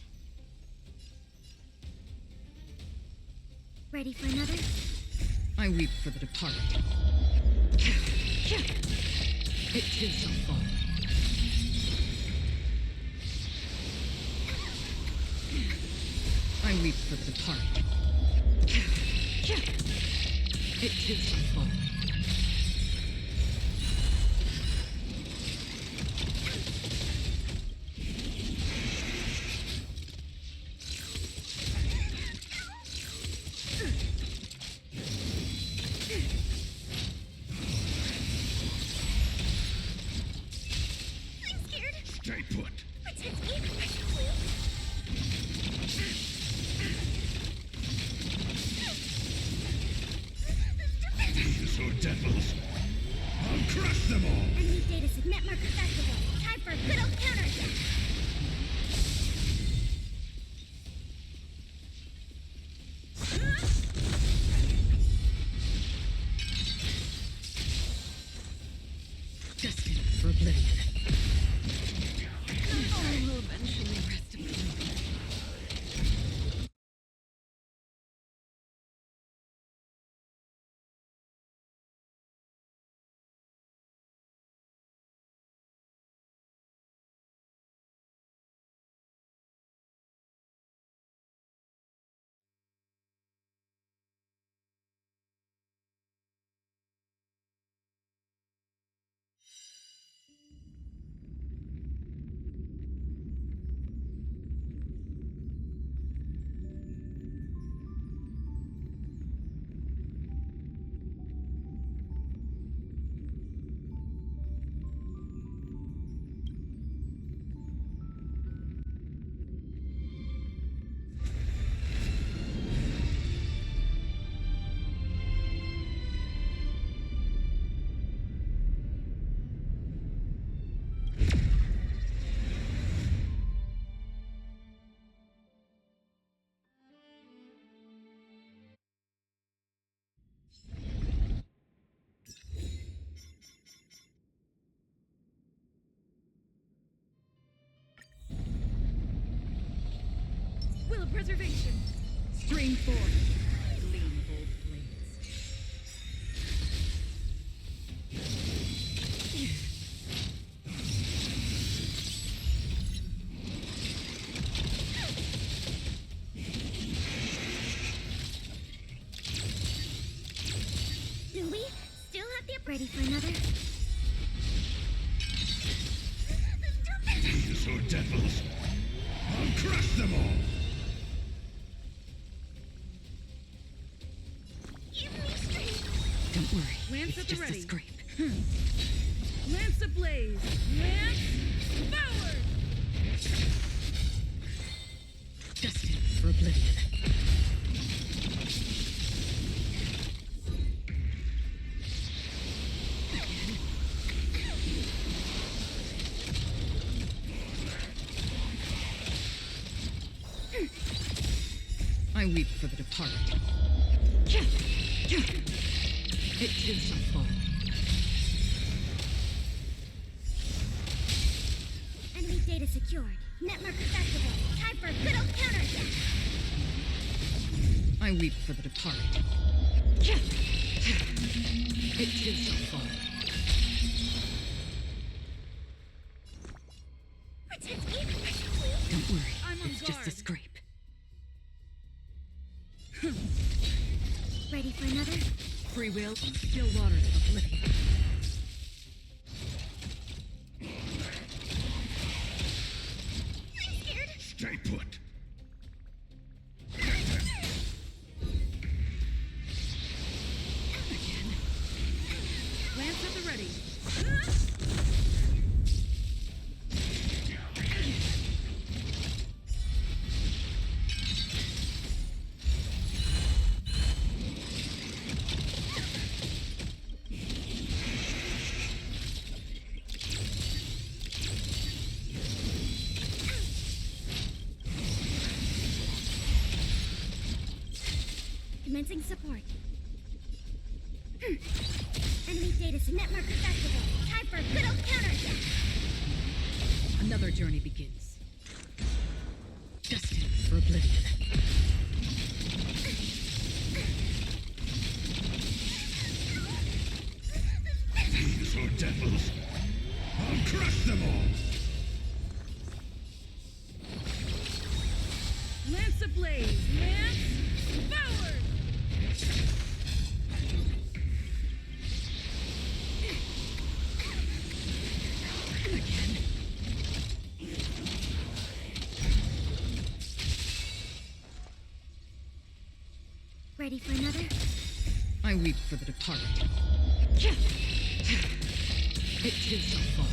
Ready for another? I weep for the departed. It too shall fall. I weep for the departed. It too shall fall. I'm scared. Stay put. Protect me, please. These are devils. I'll crush them all. Enemy data segment marker festival. Time for a good old counterattack. Destined for oblivion. I will eventually rest in peace. Will of preservation. Stream forth. Gleam of old blades. Do we still have the ready for another? These are devils. I'll crush them all. Give me strength. Don't worry. Lance it's at the just ready. a scrape. Lance ablaze. Lance forward. Destined for oblivion. I weep for the departed. It too shall fall. Enemy data secured. Net marker festival. Time for a good old counterattack. I weep for the departed. It too shall fall. Protect me, please. Don't worry. I'm on it's just a guard. scrape. Ready for another? Free will and still waters of oblivion. I'm scared. Stay put. Lance at the ready. Commencing support. Enemy data net markers activated. Time for a good old counterattack. Another journey begins. Destined for oblivion. Thieves or devils, I'll crush them all! Lance ablaze! Lance forward! Again. Ready for another? I weep for the departed. It too shall fall.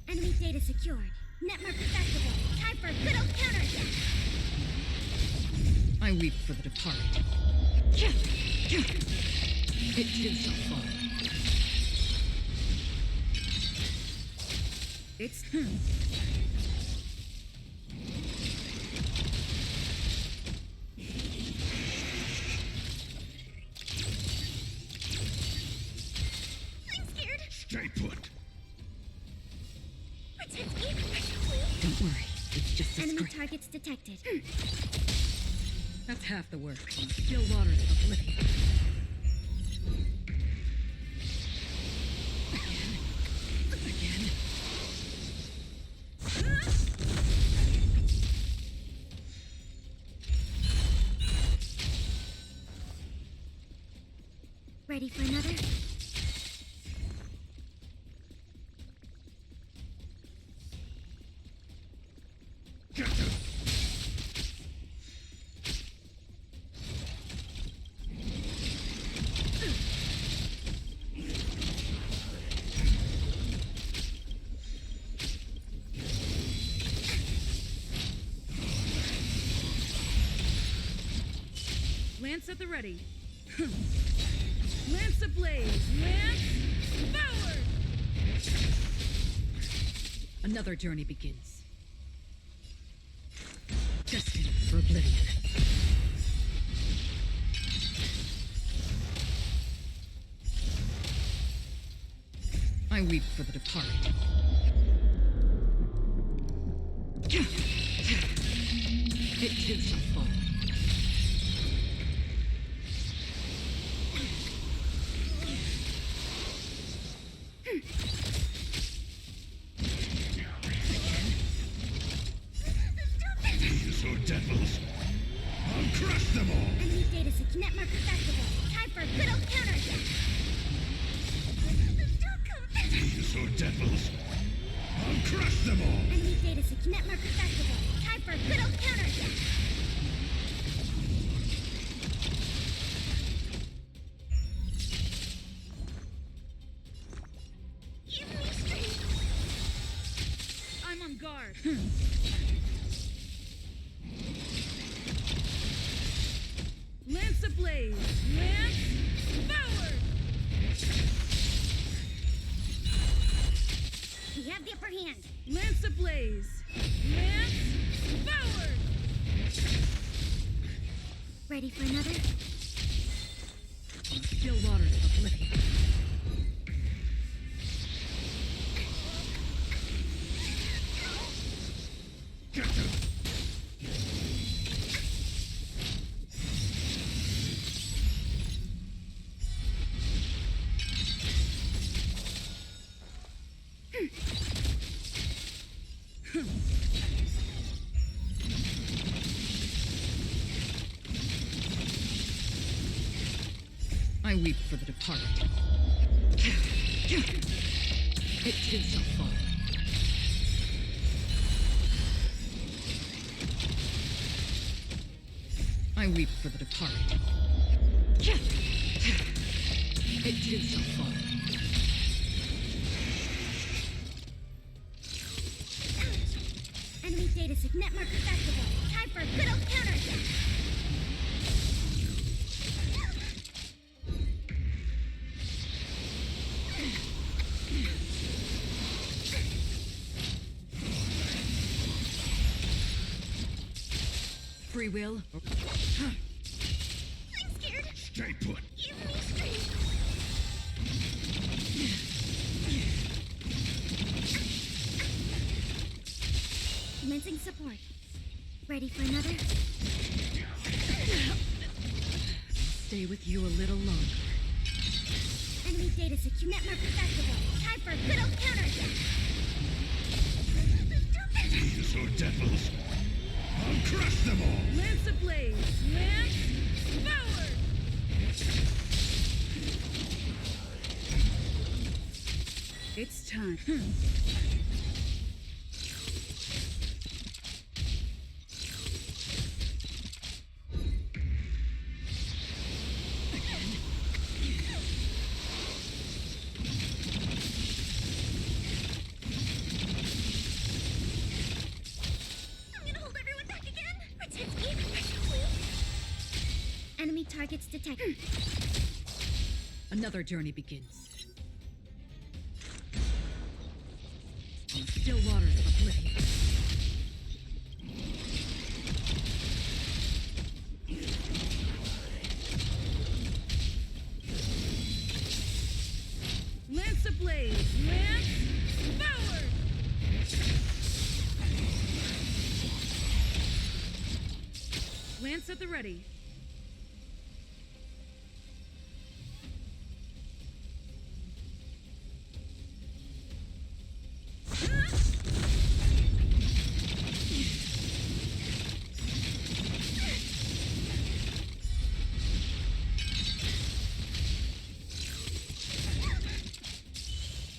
Enemy data secured. Net markers activated. Time for a good old counterattack. I weep for the departed. It too shall fall. It's I'm scared. Stay put! Protect me, precious blue. Don't worry, it's just a Enemy scrape. targets detected. That's half the work on the still waters of oblivion. Again. Ready for another? Get them! Lance at the ready. Lance ablaze! Lance forward! Another journey begins. Destined for oblivion. I weep for the departed. It too shall fall. Thieves or devils, I'll crush them all! Enemy data net markers activated. Time for a good old counterattack. Thieves or devils, I'll crush them all! Enemy data net markers activated. Time for a good old counterattack. Give me strength. I'm on guard. Lance ablaze! Lance forward! We have the upper hand. Lance ablaze! Lance forward! Ready for another? On the still waters of oblivion. Get them! I weep for the departed. It too shall fall. I weep for the departed. It too shall fall. Enemy data net markers activated. Time for a good old counterattack. Free will or... I'm scared. Stay put. Give me strength. Commencing support. Ready for another? Stay with you a little longer. Enemy data secure. Network accessible. Time for a good old counterattack. Dinosaur devils. I'll crush them all. Lance ablaze! Lance forward! It's time. I'm gonna hold everyone back again. Protect me, please. Enemy targets detected. Another journey begins. On the still waters of oblivion. Lance ablaze! Lance forward! Lance at the ready.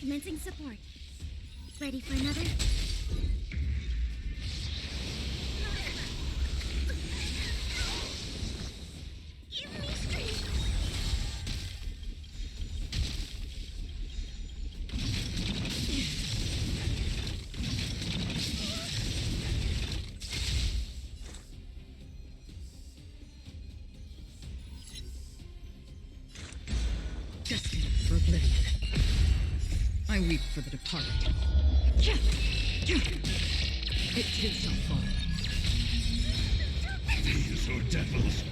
Commencing support. Ready for another? Give me strength. Destined for oblivion. I weep for the departed. It too shall fall. Dinosaur devils.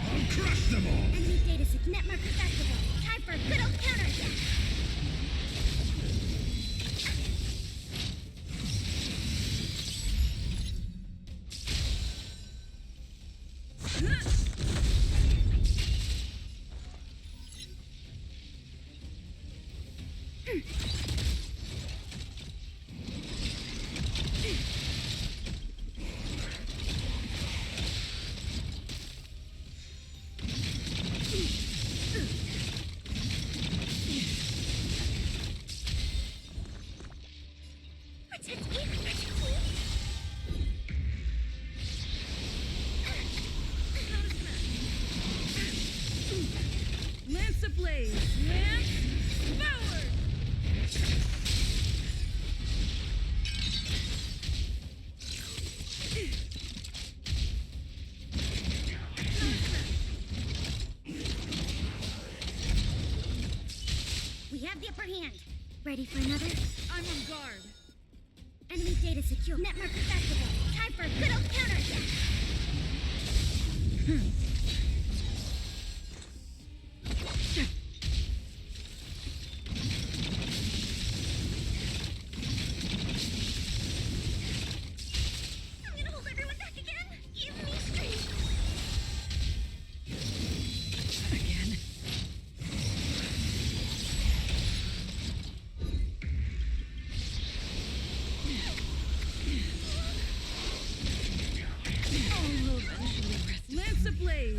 I'll crush them all. Enemy data secure. Network accessible. Time for a good old counterattack. Protect me, please. Lance ablaze! Lance forward! We have the upper hand. Ready for another? I'm on guard. Enemy data secure. Network accessible. Time for a good old counterattack. I'm gonna hold everyone back again. Give me strength. Again. All will eventually rest. Lance ablaze!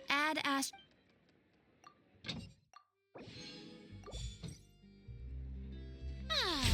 Add Ash. Ah.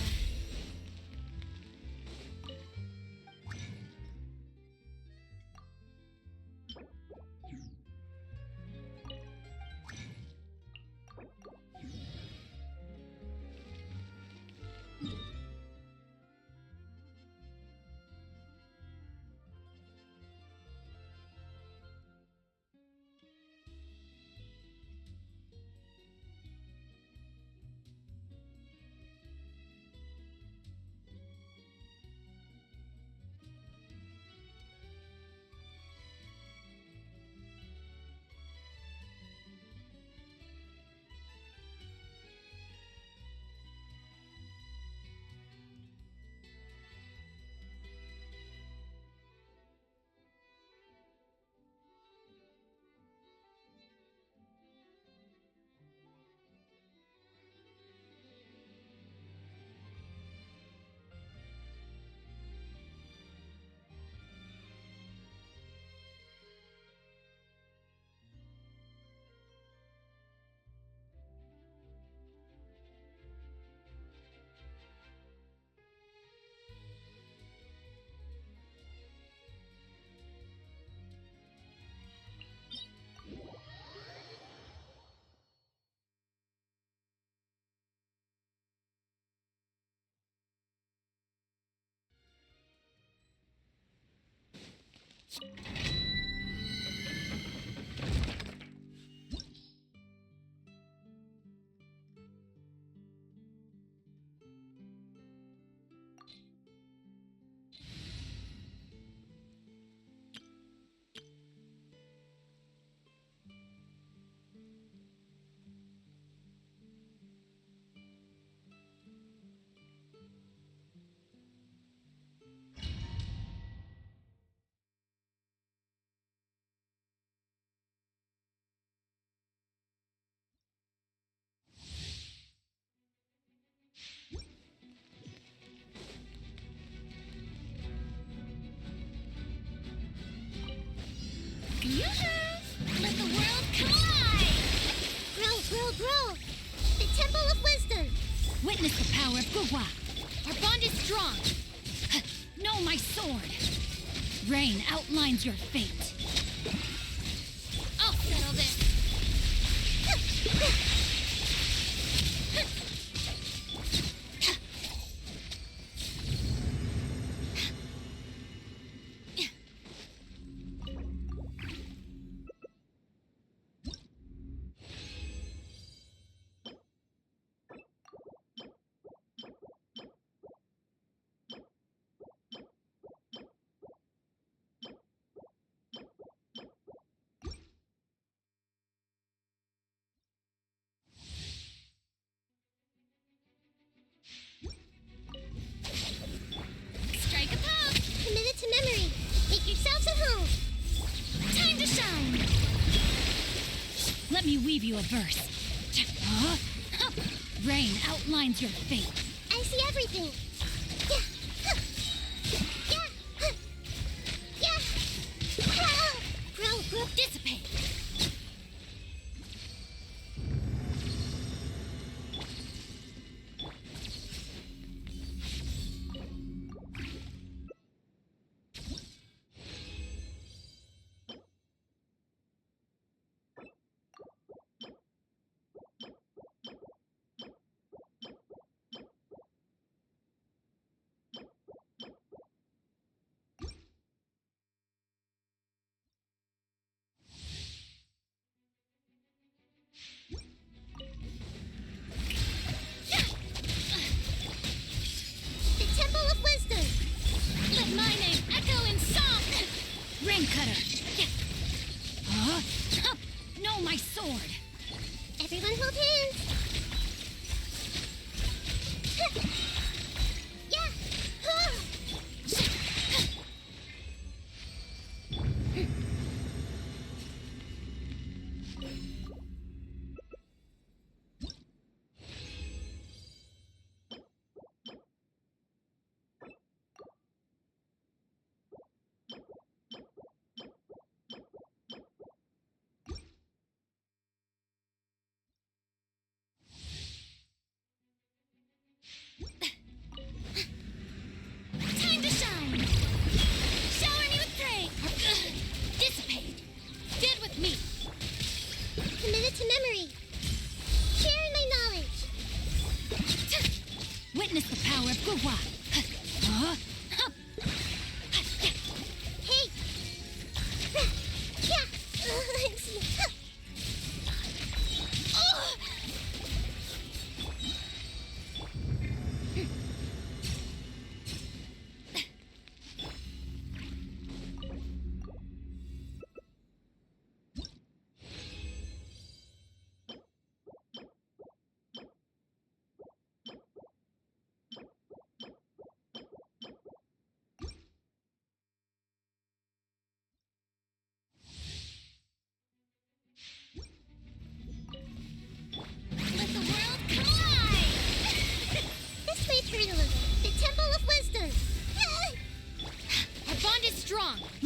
Yoo-hoo! Let the world collide! Grow, grow, grow! The Temple of Wisdom! Witness the power of Gugwa. Our bond is strong! Know my sword. Rain outlines your fate. I'll settle this! Strike a pose! Commit it to memory! Make yourselves at home! Time to shine! Let me weave you a verse. Huh? Rain outlines your fate. I see everything! Yeah! Yeah! Yeah! Grow, grow, dissipate! Know my sword. Everyone hold hands. Yeah.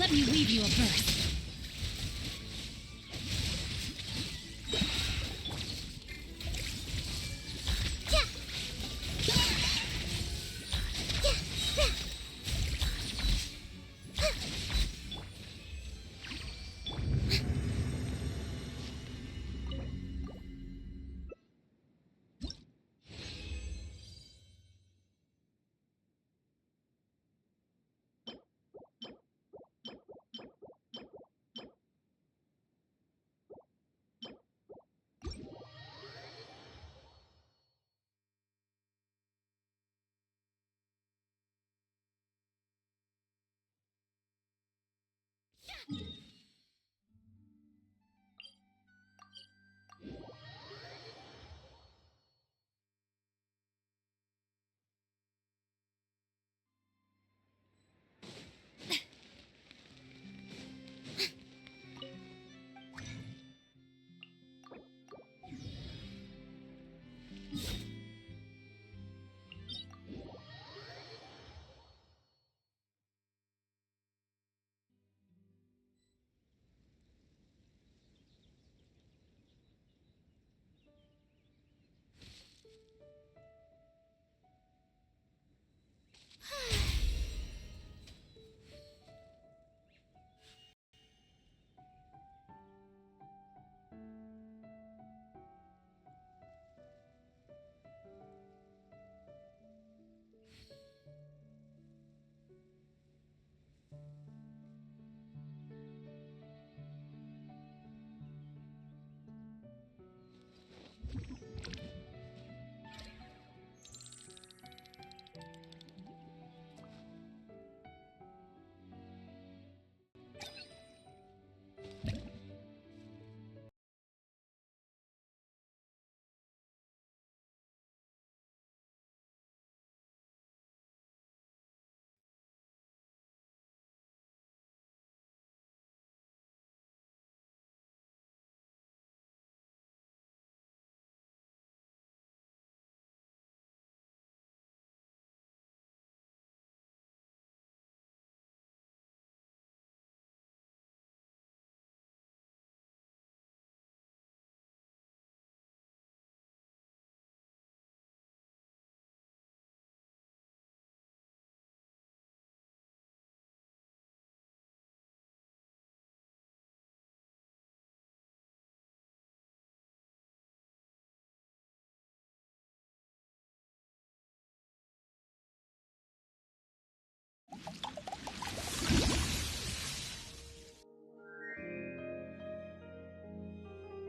Let me weave you a verse.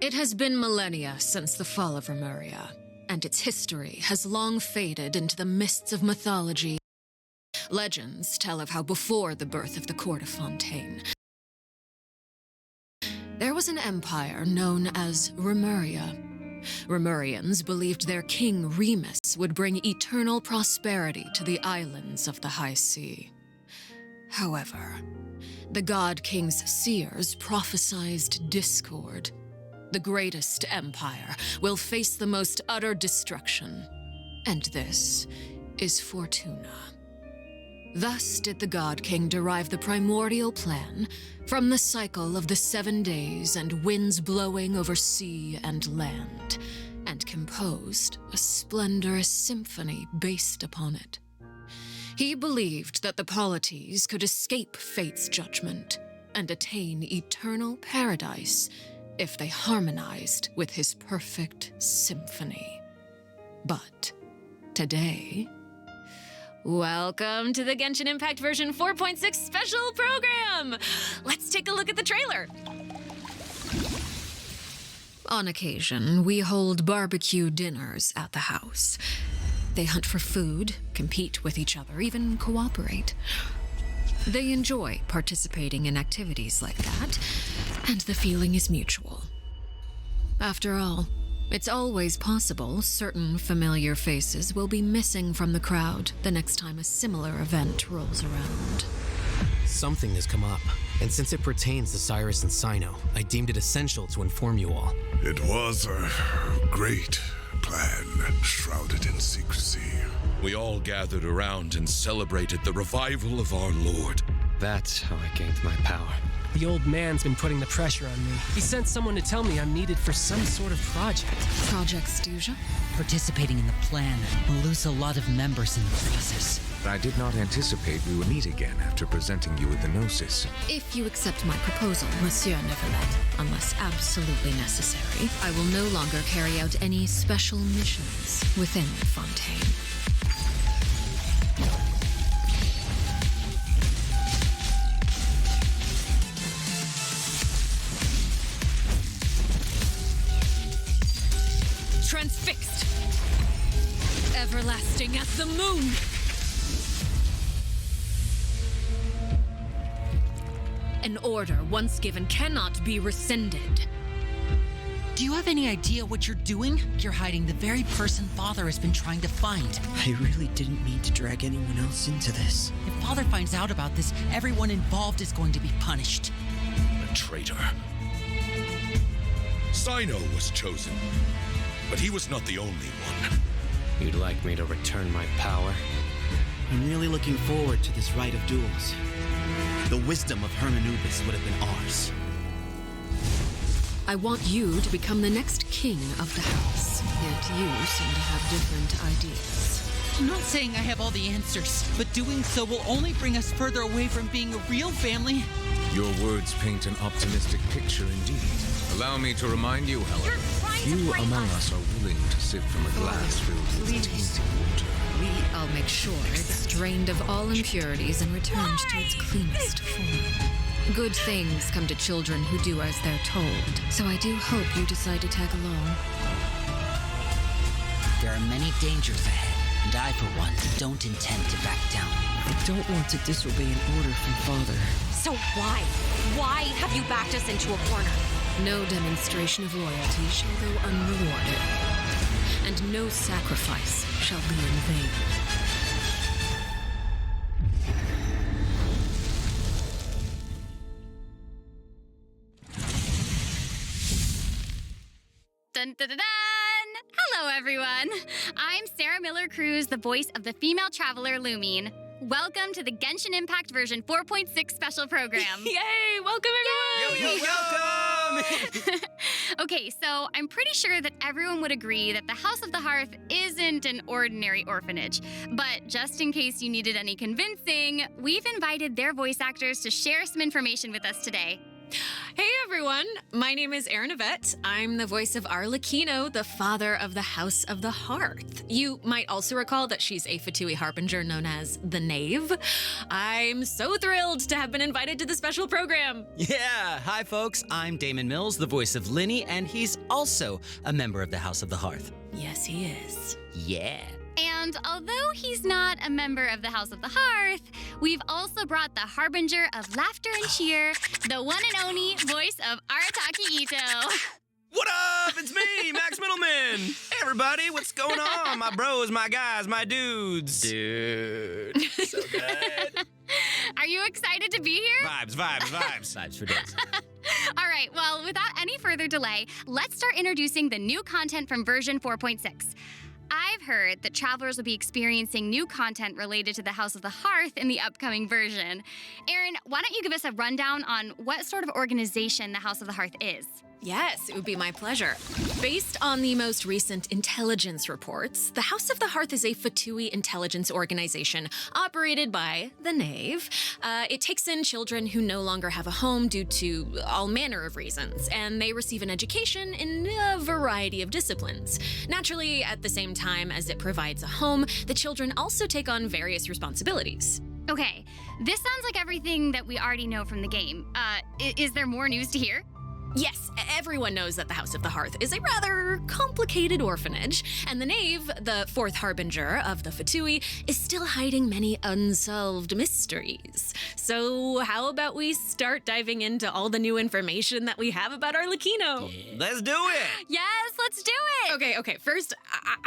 It has been millennia since the fall of Remuria, and its history has long faded into the mists of mythology. Legends tell of how before the birth of the Court of Fontaine, there was an empire known as Remuria. Remurians believed their king Remus would bring eternal prosperity to the islands of the High Sea. However, the God King's seers prophesied discord. The greatest empire will face the most utter destruction, and this is Fortuna. Thus did the God King derive the primordial plan from the cycle of the 7 days and winds blowing over sea and land, and composed a splendorous symphony based upon it. He believed that the polities could escape fate's judgment and attain eternal paradise if they harmonized with his perfect symphony. But today, welcome to the Genshin Impact version 4.6 special program! Let's take a look at the trailer! On occasion, we hold barbecue dinners at the house. They hunt for food, compete with each other, even cooperate. They enjoy participating in activities like that, and the feeling is mutual. After all, it's always possible certain familiar faces will be missing from the crowd the next time a similar event rolls around. Something has come up, and since it pertains to Cyrus and Cyno, I deemed it essential to inform you all. It was a great plan, shrouded in secrecy. We all gathered around and celebrated the revival of our Lord. That's how I gained my power. The old man's been putting the pressure on me. He sent someone to tell me I'm needed for some sort of project. Project Stuja? Participating in the plan will lose a lot of members in the process. I did not anticipate we would meet again after presenting you with the Gnosis. If you accept my proposal, Monsieur Neverlet, unless absolutely necessary, I will no longer carry out any special missions within the Fontaine. Transfixed! Everlasting as the moon! An order once given cannot be rescinded. Do you have any idea what you're doing? You're hiding the very person Father has been trying to find. I really didn't mean to drag anyone else into this. If Father finds out about this, everyone involved is going to be punished. A traitor. Sino was chosen, but he was not the only one. You'd like me to return my power? I'm really looking forward to this rite of duels. The wisdom of Hermanubis would have been ours. I want you to become the next king of the house. Yet you seem to have different ideas. I'm not saying I have all the answers, but doing so will only bring us further away from being a real family. Your words paint an optimistic picture indeed. Allow me to remind you, however, few among us are willing to sip from a glass filled with tainted water. I'll make sure it's drained of all impurities and returned to its cleanest form. Good things come to children who do as they're told, so I do hope you decide to tag along. There are many dangers ahead, and I, for one, don't intend to back down. I don't want to disobey an order from Father. So why? Why have you backed us into a corner? No demonstration of loyalty shall go unrewarded, and no sacrifice shall be in vain. Dun dun dun dun! Hello, everyone. I'm Sarah Miller-Cruz, the voice of the female traveler Lumine. Welcome to the Genshin Impact version 4.6 special program. Yay! Welcome, everyone! Yo, welcome! Okay, so I'm pretty sure that everyone would agree that the House of the Hearth isn't an ordinary orphanage. But just in case you needed any convincing, we've invited their voice actors to share some information with us today. Hey everyone, my name is Erin Yvette. I'm the voice of Arlecchino, the father of the House of the Hearth. You might also recall that she's a Fatui harbinger known as the Knave. I'm so thrilled to have been invited to the special program. Yeah, hi folks, I'm Damon Mills, the voice of Linny, and he's also a member of the House of the Hearth. Yes, he is. Yeah. And although he's not a member of the House of the Hearth, we've also brought the harbinger of laughter and cheer, the one and only voice of Arataki Ito. What up? It's me, Max Middleman. Hey, everybody. What's going on? My bros, my guys, my dudes. Dude, so good. Are you excited to be here? Vibes, vibes, vibes. Vibes for days. All right, well, without any further delay, let's start introducing the new content from version 4.6. I've heard that travelers will be experiencing new content related to the House of the Hearth in the upcoming version. Erin, why don't you give us a rundown on what sort of organization the House of the Hearth is? Yes, it would be my pleasure. Based on the most recent intelligence reports, the House of the Hearth is a Fatui intelligence organization operated by the Knave. It takes in children who no longer have a home due to all manner of reasons, and they receive an education in a variety of disciplines. Naturally, at the same time as it provides a home, the children also take on various responsibilities. Okay, this sounds like everything that we already know from the game. Is there more news to hear? Yes, everyone knows that the House of the Hearth is a rather complicated orphanage, and the Knave, the fourth harbinger of the Fatui, is still hiding many unsolved mysteries. So how about we start diving into all the new information that we have about Arlecchino? Yeah. Let's do it! Yes, let's do it! Okay, first,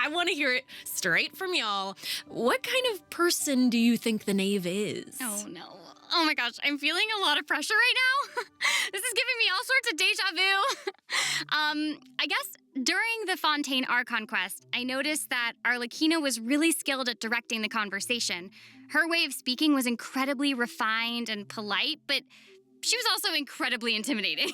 I want to hear it straight from y'all. What kind of person do you think the Knave is? Oh, no. Oh my gosh, I'm feeling a lot of pressure right now. This is giving me all sorts of deja vu. I guess during the Fontaine Archon quest, I noticed that Arlecchino was really skilled at directing the conversation. Her way of speaking was incredibly refined and polite, but she was also incredibly intimidating.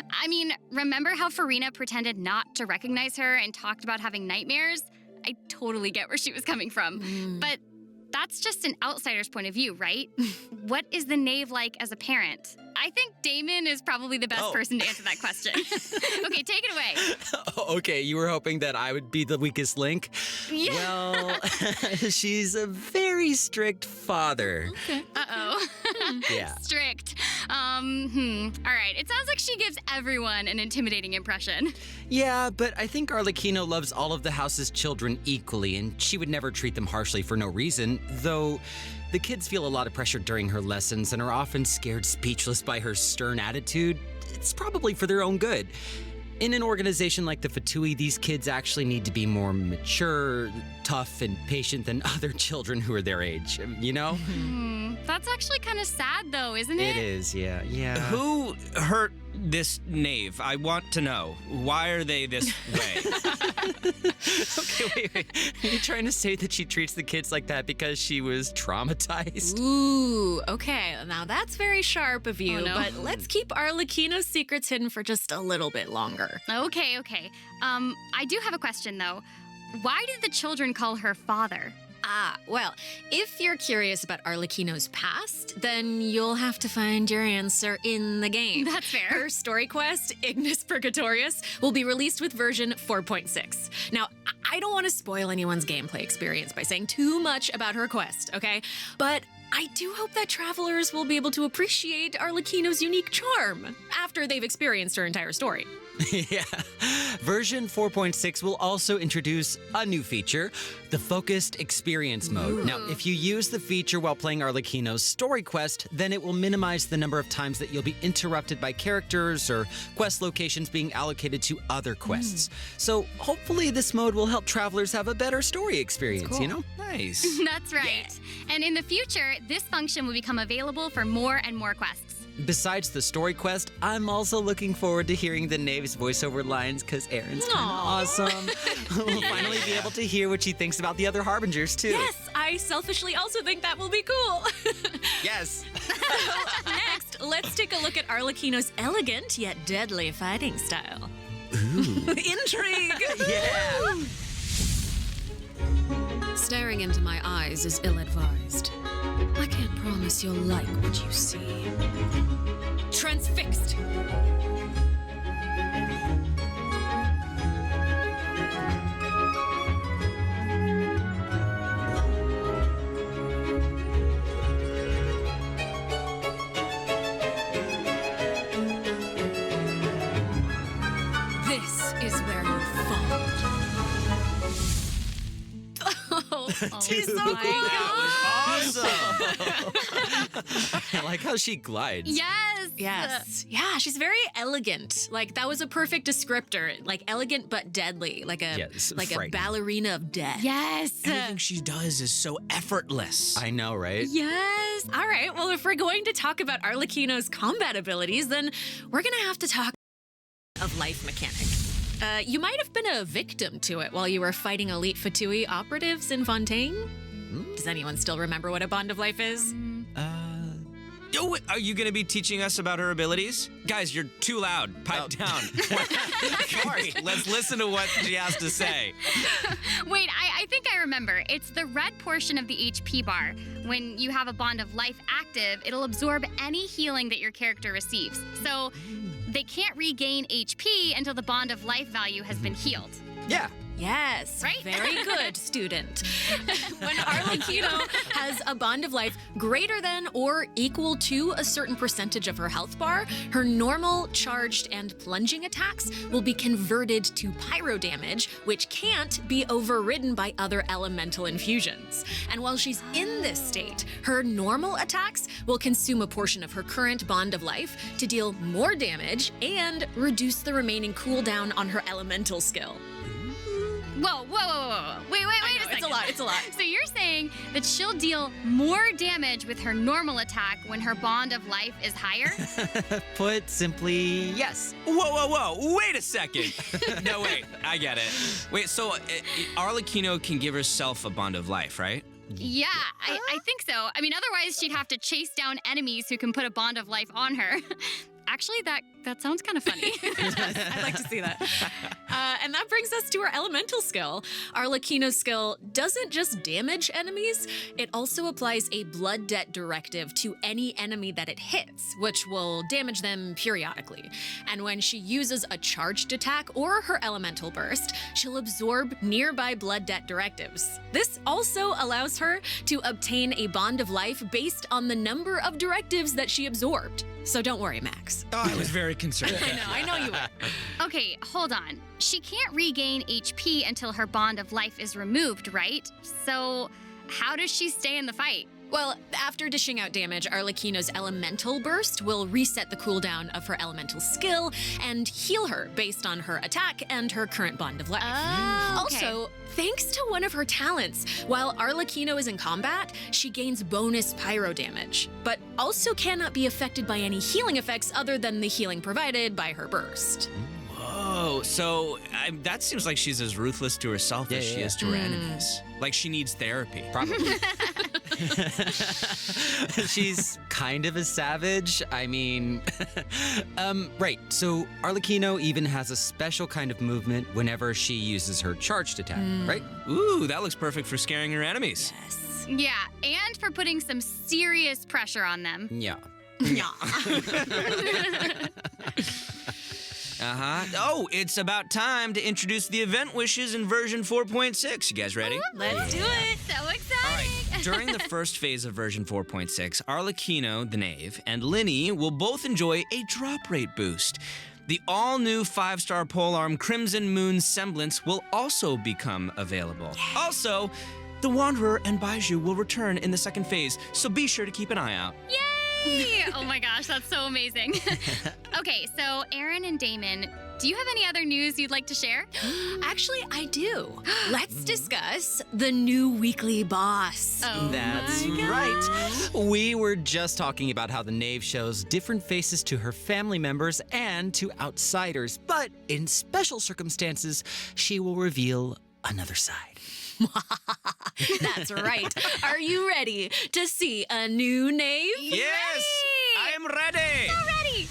I mean, remember how Farina pretended not to recognize her and talked about having nightmares? I totally get where she was coming from. But that's just an outsider's point of view, right? What is the knave like as a parent? I think Damon is probably the best person to answer that question. Okay, take it away. Okay, you were hoping that I would be the weakest link? Yeah. Well, she's a very strict father. Okay. Uh-oh. Yeah. Strict. All right, it sounds like she gives everyone an intimidating impression. Yeah, but I think Arlecchino loves all of the house's children equally, and she would never treat them harshly for no reason, though the kids feel a lot of pressure during her lessons and are often scared speechless by her stern attitude. It's probably for their own good. In an organization like the Fatui, these kids actually need to be more mature, tough, and patient than other children who are their age, you know? That's actually kind of sad, though, isn't it? It is, yeah. Who hurt this knave? I want to know. Why are they this way? Okay, wait. Are you trying to say that she treats the kids like that because she was traumatized? Ooh, okay. Now that's very sharp of you, Oh, no. but let's keep Arlecchino's secrets hidden for just a little bit longer. Okay. I do have a question, though. Why did the children call her father? Well, if you're curious about Arlecchino's past, then you'll have to find your answer in the game. That's fair. Her story quest, Ignis Purgatorius, will be released with version 4.6. Now, I don't want to spoil anyone's gameplay experience by saying too much about her quest, okay? But I do hope that travelers will be able to appreciate Arlecchino's unique charm after they've experienced her entire story. Yeah. Version 4.6 will also introduce a new feature, the Focused Experience Mode. Now, if you use the feature while playing Arlecchino's story quest, then it will minimize the number of times that you'll be interrupted by characters or quest locations being allocated to other quests. So hopefully this mode will help travelers have a better story experience, you know? Nice. That's right. And in the future, this function will become available for more and more quests. Besides the story quest, I'm also looking forward to hearing the Knave's voiceover lines because Erin's kind of awesome. We'll finally be able to hear what she thinks about the other Harbingers, too. Yes, I selfishly also think that will be cool. Yes. Next, let's take a look at Arlecchino's elegant yet deadly fighting style. Ooh. Intrigue! Yeah. Staring into my eyes is ill-advised. I can't promise you'll like what you see. Transfixed! This is where you fall. She's so cool. That was awesome. I like how she glides. Yes. Yeah, she's very elegant. Like, that was a perfect descriptor. Like, elegant but deadly. Like a frightening. ballerina of death. Yes. Everything she does is so effortless. I know, right? Yes. All right. Well, if we're going to talk about Arlecchino's combat abilities, then we're going to have to talk of life mechanic. You might have been a victim to it while you were fighting elite Fatui operatives in Fontaine. Does anyone still remember what a bond of life is? Oh, are you going to be teaching us about her abilities? Guys, you're too loud. Pipe down. Of course. Let's listen to what she has to say. Wait, I think I remember. It's the red portion of the HP bar. When you have a bond of life active, it'll absorb any healing that your character receives. So they can't regain HP until the bond of life value has been healed. Yeah. Yes. Right? Very good, student. When Arlecchino has a bond of life greater than or equal to a certain percentage of her health bar, her normal, charged, and plunging attacks will be converted to pyro damage, which can't be overridden by other elemental infusions. And while she's in this state, her normal attacks will consume a portion of her current bond of life to deal more damage and reduce the remaining cooldown on her elemental skill. Whoa. Wait a second. It's a lot. So you're saying that she'll deal more damage with her normal attack when her bond of life is higher? Put simply, yes. Whoa. Wait a second. No, wait. I get it. Wait, so Arlecchino can give herself a bond of life, right? Yeah, I think so. I mean, otherwise she'd have to chase down enemies who can put a bond of life on her. Actually, that sounds kind of funny. I'd like to see that. And that brings us to our elemental skill. Arlecchino's skill doesn't just damage enemies, it also applies a blood debt directive to any enemy that it hits, which will damage them periodically. And when she uses a charged attack or her elemental burst, she'll absorb nearby blood debt directives. This also allows her to obtain a bond of life based on the number of directives that she absorbed. So don't worry, Max. Oh, I was very concerned. I know you were. Okay, hold on. She can't regain HP until her bond of life is removed, right? So how does she stay in the fight? Well, after dishing out damage, Arlecchino's elemental burst will reset the cooldown of her elemental skill and heal her based on her attack and her current bond of life. Oh, okay. Also, thanks to one of her talents, while Arlecchino is in combat, she gains bonus pyro damage, but also cannot be affected by any healing effects other than the healing provided by her burst. Whoa, so that seems like she's as ruthless to herself as she is to her enemies. Like she needs therapy. Probably. She's kind of a savage. I mean, right. So Arlecchino even has a special kind of movement whenever she uses her charged attack, right? Ooh, that looks perfect for scaring her enemies. Yes. Yeah, and for putting some serious pressure on them. Yeah. Yeah. Oh, it's about time to introduce the event wishes in version 4.6. You guys ready? Let's do it. So exciting! All right. During the first phase of version 4.6, Arlecchino, the knave, and Linny will both enjoy a drop rate boost. The all-new 5-star polearm Crimson Moon Semblance will also become available. Also, the Wanderer and Baiju will return in the second phase, so be sure to keep an eye out. Yay! Oh my gosh, that's so amazing. Okay, so Aaron and Damon, do you have any other news you'd like to share? Actually, I do. Let's discuss the new weekly boss. Oh, That's right. We were just talking about how the knave shows different faces to her family members and to outsiders, but in special circumstances, she will reveal another side. That's right. Are you ready to see a new knave? Yes! I am ready! So ready!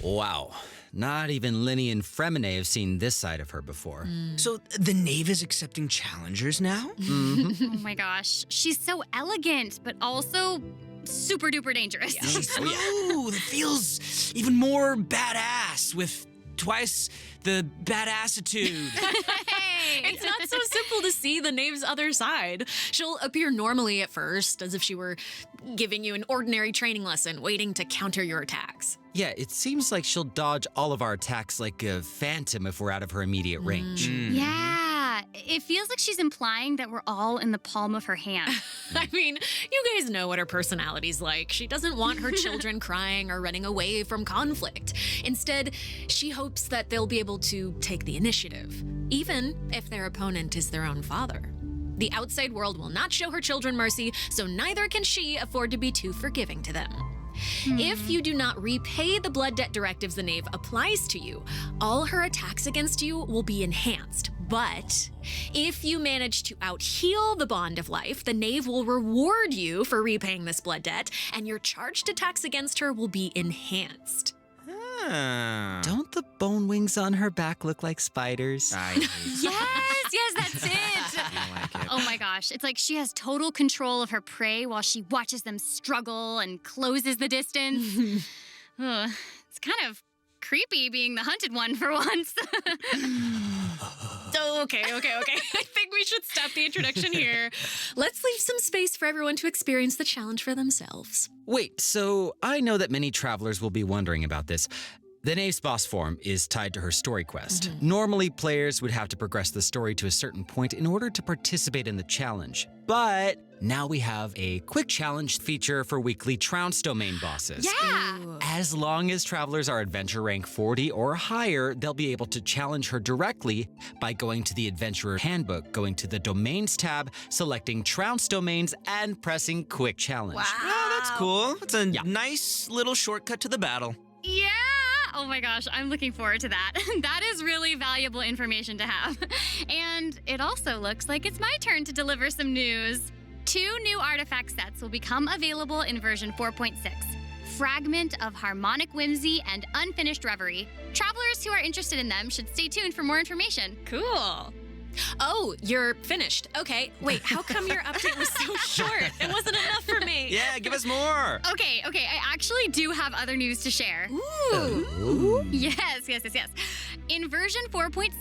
Wow. Not even Linny and Fremine have seen this side of her before. So the knave is accepting challengers now? Oh my gosh, she's so elegant, but also super duper dangerous. Ooh, that feels even more badass with twice the badassitude. It's not so simple to see the knave's other side. She'll appear normally at first, as if she were giving you an ordinary training lesson, waiting to counter your attacks. Yeah, it seems like she'll dodge all of our attacks like a phantom if we're out of her immediate range. Yeah, it feels like she's implying that we're all in the palm of her hand. I mean, you guys know what her personality's like. She doesn't want her children crying or running away from conflict. Instead, she hopes that they'll be able to take the initiative, even if their opponent is their own father. The outside world will not show her children mercy, so neither can she afford to be too forgiving to them. If you do not repay the blood debt directives the knave applies to you, all her attacks against you will be enhanced. But if you manage to out-heal the bond of life, the knave will reward you for repaying this blood debt, and your charged attacks against her will be enhanced. Don't the bone wings on her back look like spiders? Yes, that's it. Oh my gosh. It's like she has total control of her prey while she watches them struggle and closes the distance. Ugh, it's kind of creepy being the hunted one for once. Okay. I think we should stop the introduction here. Let's leave some space for everyone to experience the challenge for themselves. Wait, so I know that many travelers will be wondering about this. The Knave's boss form is tied to her story quest. Normally, players would have to progress the story to a certain point in order to participate in the challenge. But now we have a quick challenge feature for weekly Trounce domain bosses. Yeah! As long as travelers are adventure rank 40 or higher, they'll be able to challenge her directly by going to the Adventurer Handbook, going to the Domains tab, selecting Trounce domains, and pressing Quick Challenge. Wow. Oh, that's cool. That's a nice little shortcut to the battle. Yeah! Oh my gosh, I'm looking forward to that. That is really valuable information to have. And it also looks like it's my turn to deliver some news. 2 new artifact sets will become available in version 4.6. Fragment of Harmonic Whimsy and Unfinished Reverie. Travelers who are interested in them should stay tuned for more information. Cool. Oh, you're finished. Okay, wait, how come your update was so short? It wasn't enough for me. Yeah, give us more. Okay, I actually do have other news to share. Ooh. Yes. In version 4.6,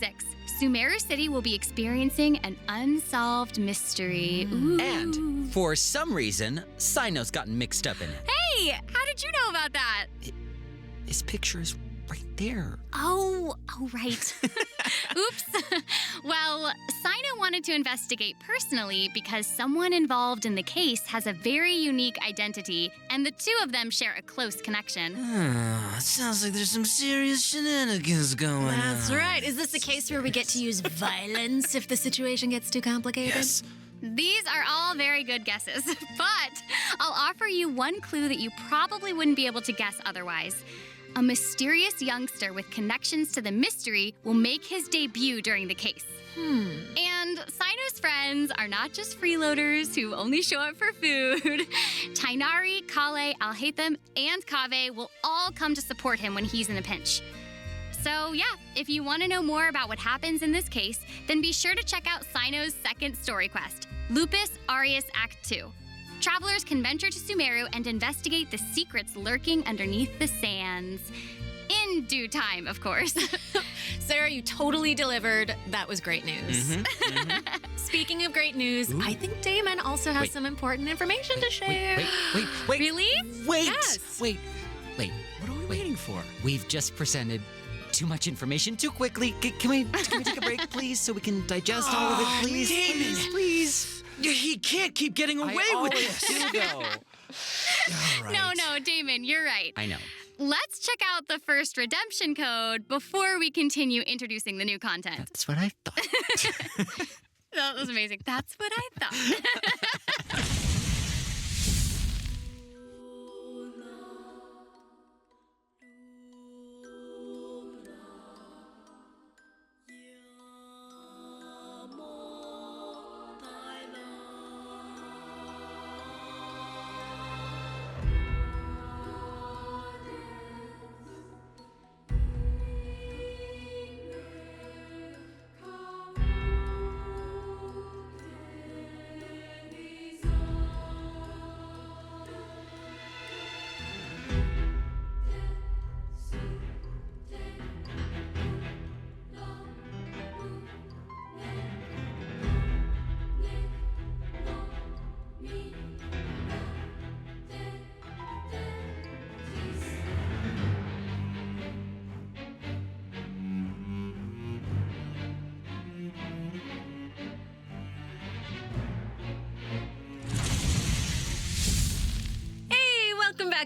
Sumeru City will be experiencing an unsolved mystery. Ooh. And for some reason, Sino's gotten mixed up in it. Hey, how did you know about that? His picture is right there. Oh, right. Oops. Well, Sino wanted to investigate personally because someone involved in the case has a very unique identity, and the two of them share a close connection. Sounds like there's some serious shenanigans going on. That's right. Is this a case where we get to use violence if the situation gets too complicated? Yes. These are all very good guesses, but I'll offer you one clue that you probably wouldn't be able to guess otherwise. A mysterious youngster with connections to the mystery will make his debut during the case. And Sino's friends are not just freeloaders who only show up for food. Tainari, Kale, Alhaitham, and Kaveh will all come to support him when he's in a pinch. So yeah, if you want to know more about what happens in this case, then be sure to check out Sino's second story quest, Lupus Aureus Act 2. Travelers can venture to Sumeru and investigate the secrets lurking underneath the sands. In due time, of course. Sarah, you totally delivered. That was great news. Speaking of great news, I think Damon also has some important information to share. Wait. Really? Wait. Yes. Wait. What are we waiting for? We've just presented too much information too quickly. Can we take a break, please, so we can digest all of it, please? Damon. Please. He can't keep getting away with this. All right. No, Damon, you're right. I know. Let's check out the first redemption code before we continue introducing the new content. That's what I thought. That was amazing. That's what I thought.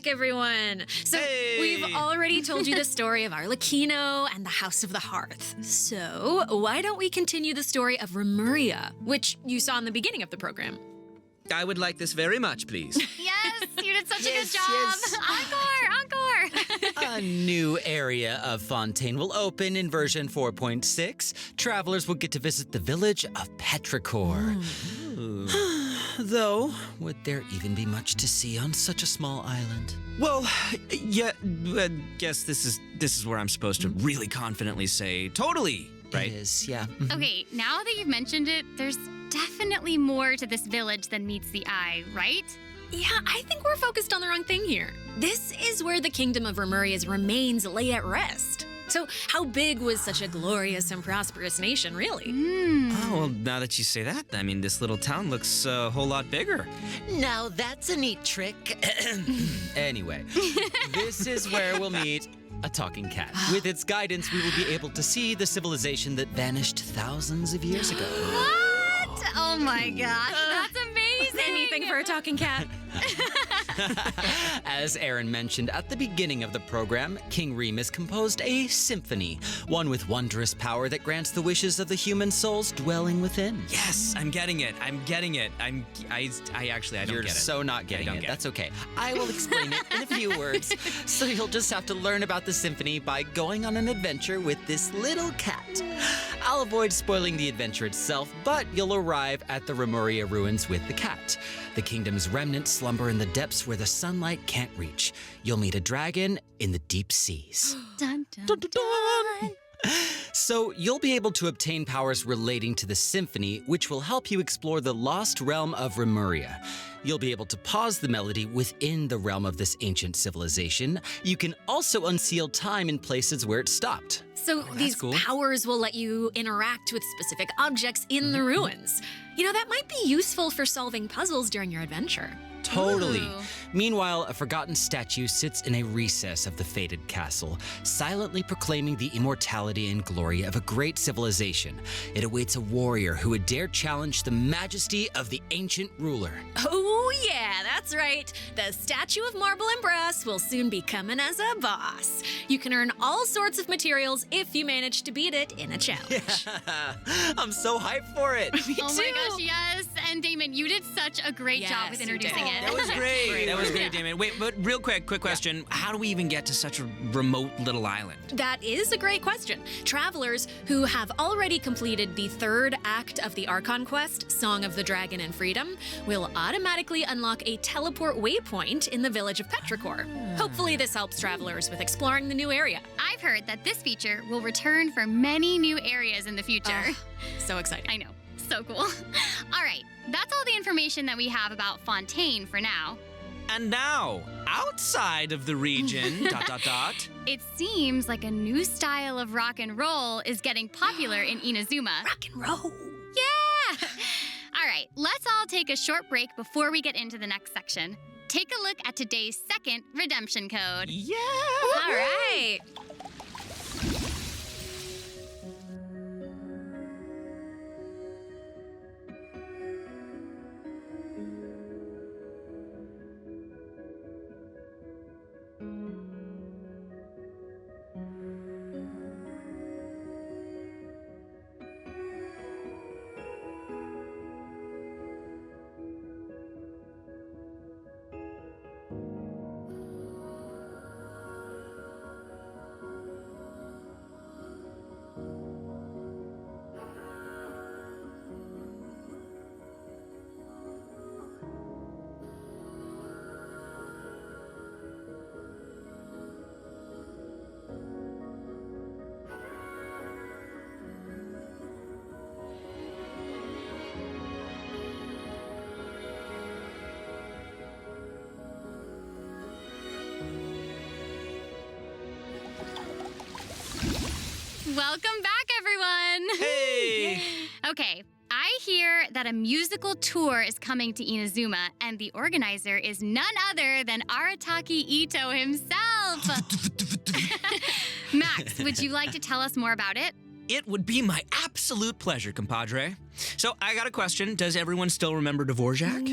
back, everyone. So we've already told you the story of Arlecchino and the House of the Hearth. So why don't we continue the story of Remuria, which you saw in the beginning of the program? I would like this very much, please. Yes, you did such a good job. Encore. A new area of Fontaine will open in version 4.6. Travelers will get to visit the village of Petrichor. Though, would there even be much to see on such a small island? Well, yeah, guess this is where I'm supposed to really confidently say totally, right? It is, yeah. Okay, now that you've mentioned it, there's definitely more to this village than meets the eye, right? Yeah, I think we're focused on the wrong thing here. This is where the kingdom of Remuria's remains lay at rest. So how big was such a glorious and prosperous nation, really? Oh, well, now that you say that, I mean, this little town looks a whole lot bigger. Now that's a neat trick. Anyway, this is where we'll meet a talking cat. With its guidance, we will be able to see the civilization that vanished thousands of years ago. What? Oh my gosh, that's amazing! Anything for a talking cat. As Aaron mentioned at the beginning of the program, King Remus composed a symphony, one with wondrous power that grants the wishes of the human souls dwelling within. Yes, I'm getting it. I don't You're get it. so not getting it. That's okay. I will explain it in a few words. So you'll just have to learn about the symphony by going on an adventure with this little cat. I'll avoid spoiling the adventure itself, but you'll arrive at the Remuria ruins with the cat. The kingdom's remnants slumber in the depths where the sunlight can't reach. You'll meet a dragon in the deep seas. Dun, dun, dun, dun. So you'll be able to obtain powers relating to the symphony, which will help you explore the lost realm of Remuria. You'll be able to pause the melody within the realm of this ancient civilization. You can also unseal time in places where it stopped. So these powers will let you interact with specific objects in the ruins. You know, that might be useful for solving puzzles during your adventure. Totally. Ooh. Meanwhile, a forgotten statue sits in a recess of the fated castle, silently proclaiming the immortality and glory of a great civilization. It awaits a warrior who would dare challenge the majesty of the ancient ruler. Oh yeah, that's right. The statue of marble and brass will soon be coming as a boss. You can earn all sorts of materials if you manage to beat it in a challenge. I'm so hyped for it. Oh my gosh, yes. And Damon, you did such a great job with introducing it. That was great. That was great, Damon. Wait, but real quick question. How do we even get to such a remote little island? That is a great question. Travelers who have already completed the third act of the Archon quest, Song of the Dragon and Freedom, will automatically unlock a teleport waypoint in the village of Petrichor. Hopefully this helps travelers with exploring the new area. I've heard that this feature will return for many new areas in the future. So exciting. I know. So cool. All right, that's all the information that we have about Fontaine for now. And now, outside of the region, ... It seems like a new style of rock and roll is getting popular in Inazuma. Rock and roll. Yeah! All right, let's all take a short break before we get into the next section. Take a look at today's second redemption code. Yeah! All right. Welcome back, everyone. Hey! Okay, I hear that a musical tour is coming to Inazuma, and the organizer is none other than Arataki Ito himself. Max, would you like to tell us more about it? It would be my absolute pleasure, compadre. So, I got a question. Does everyone still remember Dvorak?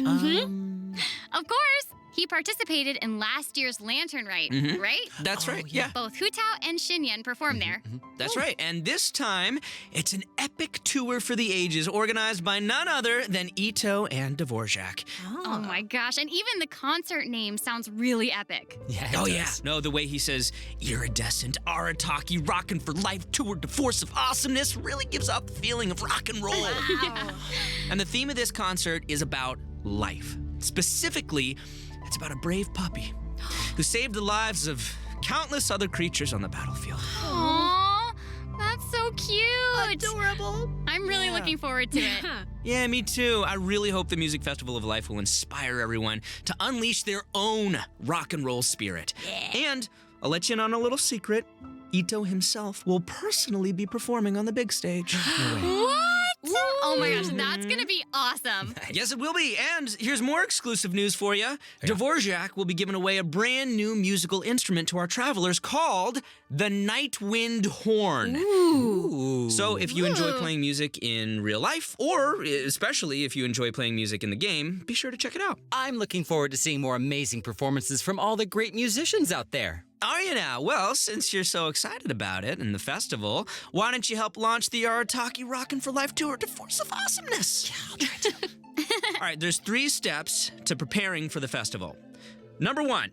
Of course. He participated in last year's Lantern Rite, right? That's right, yeah. Both Hu Tao and Xinyan performed there. That's right. And this time, it's an epic tour for the ages organized by none other than Ito and Dvorak. Oh my gosh. And even the concert name sounds really epic. Yeah. Yeah. No, the way he says, iridescent Arataki rockin' for life tour de force of awesomeness really gives off the feeling of rock and roll. Wow. And the theme of this concert is about life. Specifically, it's about a brave puppy who saved the lives of countless other creatures on the battlefield. Aww, that's so cute! Adorable. I'm really looking forward to it. Yeah, me too. I really hope the Music Festival of Life will inspire everyone to unleash their own rock and roll spirit. Yeah. And I'll let you in on a little secret. Ito himself will personally be performing on the big stage. What? Oh my gosh, that's gonna be awesome. Yes, it will be. And here's more exclusive news for you. Dvorak will be giving away a brand new musical instrument to our travelers called the Night Wind Horn. Ooh. So if you enjoy playing music in real life, or especially if you enjoy playing music in the game, be sure to check it out. I'm looking forward to seeing more amazing performances from all the great musicians out there. Are you now? Well, since you're so excited about it and the festival, why don't you help launch the Arataki Rockin' for Life Tour to Force of Awesomeness? Yeah, I'll try to. All right, there's 3 steps to preparing for the festival. Number 1,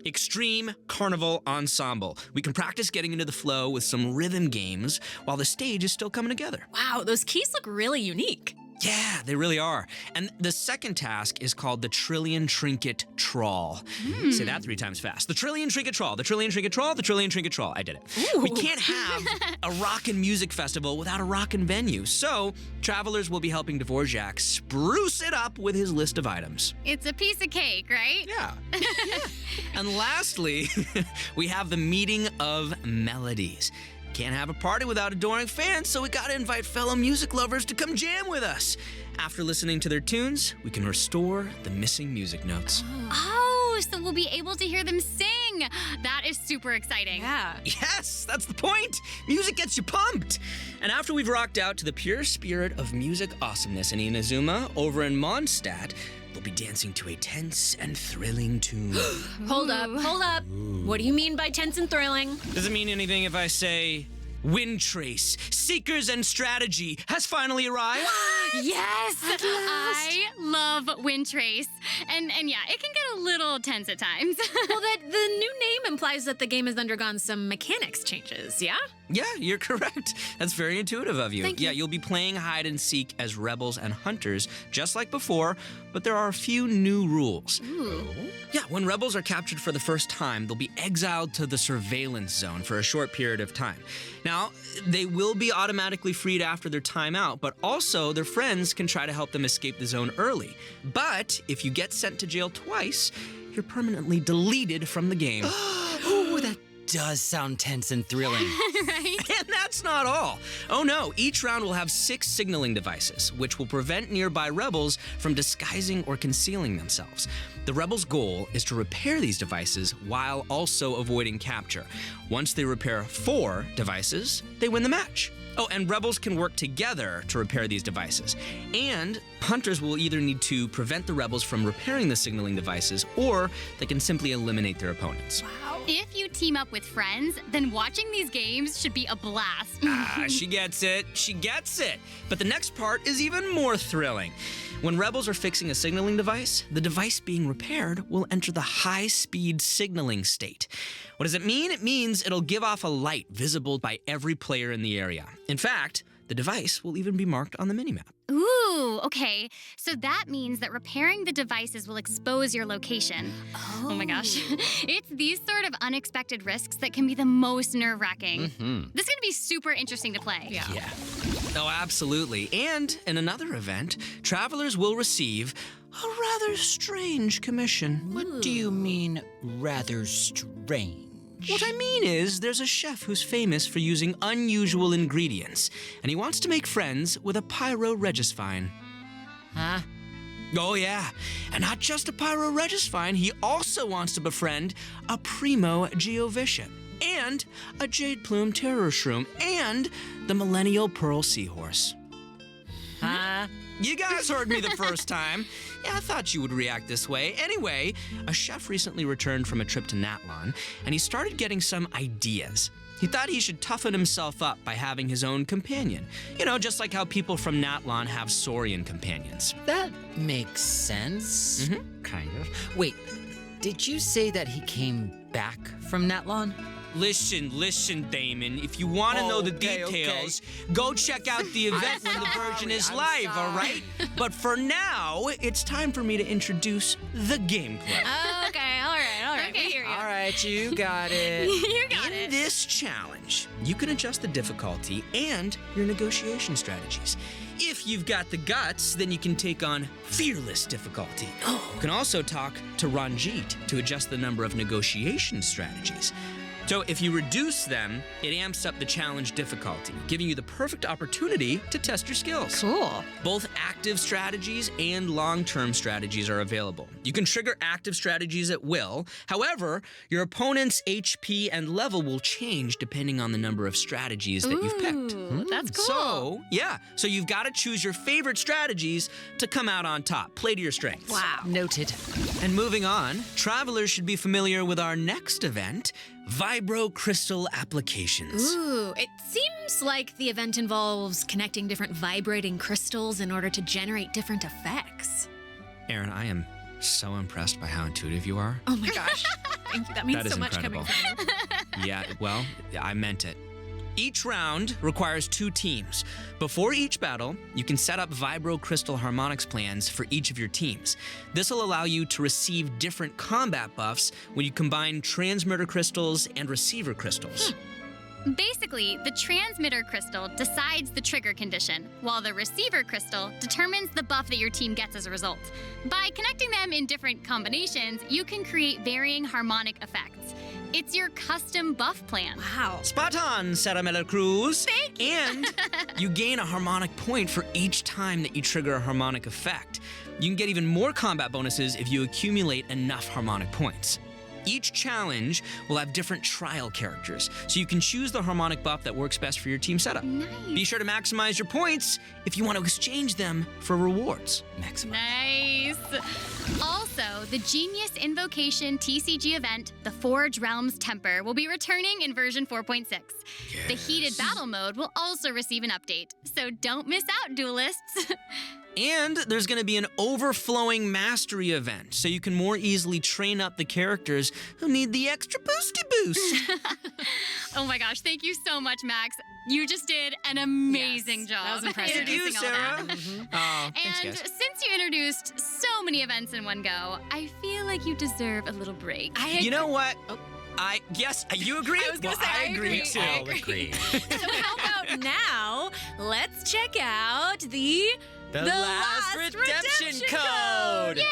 Extreme Carnival Ensemble. We can practice getting into the flow with some rhythm games while the stage is still coming together. Wow, those keys look really unique. Yeah, they really are. And the second task is called the Trillion Trinket Trawl. Say that 3 times fast. The Trillion Trinket Trawl, the Trillion Trinket Trawl, the Trillion Trinket Trawl. I did it. Ooh. We can't have a rockin' music festival without a rockin' venue. So, travelers will be helping Dvorak spruce it up with his list of items. It's a piece of cake, right? Yeah. And lastly, we have the Meeting of Melodies. Can't have a party without adoring fans, so we gotta invite fellow music lovers to come jam with us. After listening to their tunes, we can restore the missing music notes. Oh, so we'll be able to hear them sing. That is super exciting. Yeah. Yes, that's the point. Music gets you pumped. And after we've rocked out to the pure spirit of music awesomeness in Inazuma, over in Mondstadt, they'll be dancing to a tense and thrilling tune. Hold up. What do you mean by tense and thrilling? Does it mean anything if I say Wind Trace, Seekers and Strategy has finally arrived? Yes! I love Wind Trace. And yeah, it can get a little tense at times. Well, the new name implies that the game has undergone some mechanics changes, yeah? Yeah, you're correct. That's very intuitive of you. Thank you. Yeah, you'll be playing hide and seek as rebels and hunters, just like before, but there are a few new rules. Ooh. Yeah, when rebels are captured for the first time, they'll be exiled to the surveillance zone for a short period of time. Now, they will be automatically freed after their time out, but also their friends can try to help them escape the zone early. But if you get sent to jail twice, you're permanently deleted from the game. Ooh, that does sound tense and thrilling. Right? And that's not all. Oh no, each round will have 6 signaling devices, which will prevent nearby rebels from disguising or concealing themselves. The rebels' goal is to repair these devices while also avoiding capture. Once they repair 4 devices, they win the match. Oh, and rebels can work together to repair these devices. And hunters will either need to prevent the rebels from repairing the signaling devices, or they can simply eliminate their opponents. If you team up with friends, then watching these games should be a blast. She gets it. She gets it. But the next part is even more thrilling. When rebels are fixing a signaling device, the device being repaired will enter the high-speed signaling state. What does it mean? It means it'll give off a light visible by every player in the area. In fact, the device will even be marked on the minimap. Ooh, okay. So that means that repairing the devices will expose your location. Oh my gosh. It's these sort of unexpected risks that can be the most nerve-wracking. This is gonna be super interesting to play. Yeah. Oh, absolutely. And in another event, travelers will receive a rather strange commission. What do you mean, rather strange? What I mean is, there's a chef who's famous for using unusual ingredients, and he wants to make friends with a Pyro Regisvine. Huh? Oh yeah, and not just a Pyro Regisvine, he also wants to befriend a Primo Geovicia, and a Jade Plume Terror Shroom, and the Millennial Pearl Seahorse. Huh? You guys heard me the first time. Yeah, I thought you would react this way. Anyway, a chef recently returned from a trip to Natlan, and he started getting some ideas. He thought he should toughen himself up by having his own companion. You know, just like how people from Natlan have Saurian companions. That makes sense. Kind of. Wait, did you say that he came back from Natlan? Listen, Damon. If you want to know the details, go check out the event when the version is live, all right? But for now, it's time for me to introduce the gameplay. Okay, all right. Okay. We hear you. All right, you got it. You got In it. this challenge, you can adjust the difficulty and your negotiation strategies. If you've got the guts, then you can take on fearless difficulty. You can also talk to Ranjit to adjust the number of negotiation strategies. So if you reduce them, it amps up the challenge difficulty, giving you the perfect opportunity to test your skills. Cool. Both active strategies and long-term strategies are available. You can trigger active strategies at will. However, your opponent's HP and level will change depending on the number of strategies that you've picked. That's cool. So you've got to choose your favorite strategies to come out on top. Play to your strengths. Wow. Noted. And moving on, travelers should be familiar with our next event, Vibro Crystal Applications. Ooh, it seems like the event involves connecting different vibrating crystals in order to generate different effects. Aaron, I am so impressed by how intuitive you are. Oh my gosh. Thank you. That means That is so much incredible. coming from you. Yeah, well, I meant it. Each round requires 2 teams. Before each battle, you can set up Vibro Crystal Harmonics plans for each of your teams. This will allow you to receive different combat buffs when you combine transmitter crystals and receiver crystals. Basically, the transmitter crystal decides the trigger condition, while the receiver crystal determines the buff that your team gets as a result. By connecting them in different combinations, you can create varying harmonic effects. It's your custom buff plan. Wow. Spot on, Sarah Miller Cruz. Thank you. And you gain a harmonic point for each time that you trigger a harmonic effect. You can get even more combat bonuses if you accumulate enough harmonic points. Each challenge will have different trial characters, so you can choose the harmonic buff that works best for your team setup. Nice. Be sure to maximize your points if you want to exchange them for rewards. Nice. Also, the Genius Invocation TCG event, the Forge Realms Temper, will be returning in version 4.6. The Heated Battle mode will also receive an update, so don't miss out, duelists. And there's going to be an overflowing mastery event, so you can more easily train up the characters who need the extra boosty boost. Oh my gosh, thank you so much, Max. You just did an amazing job. That was impressive. Thank you, introducing all Sarah. that. Oh, thanks, And guys. since you introduced so many events in one go, I feel like you deserve a little break. You know what? Yes, you agree? I was gonna say, I I agree agree. too. I agree. So how about now, let's check out the Last Redemption Code! Yay!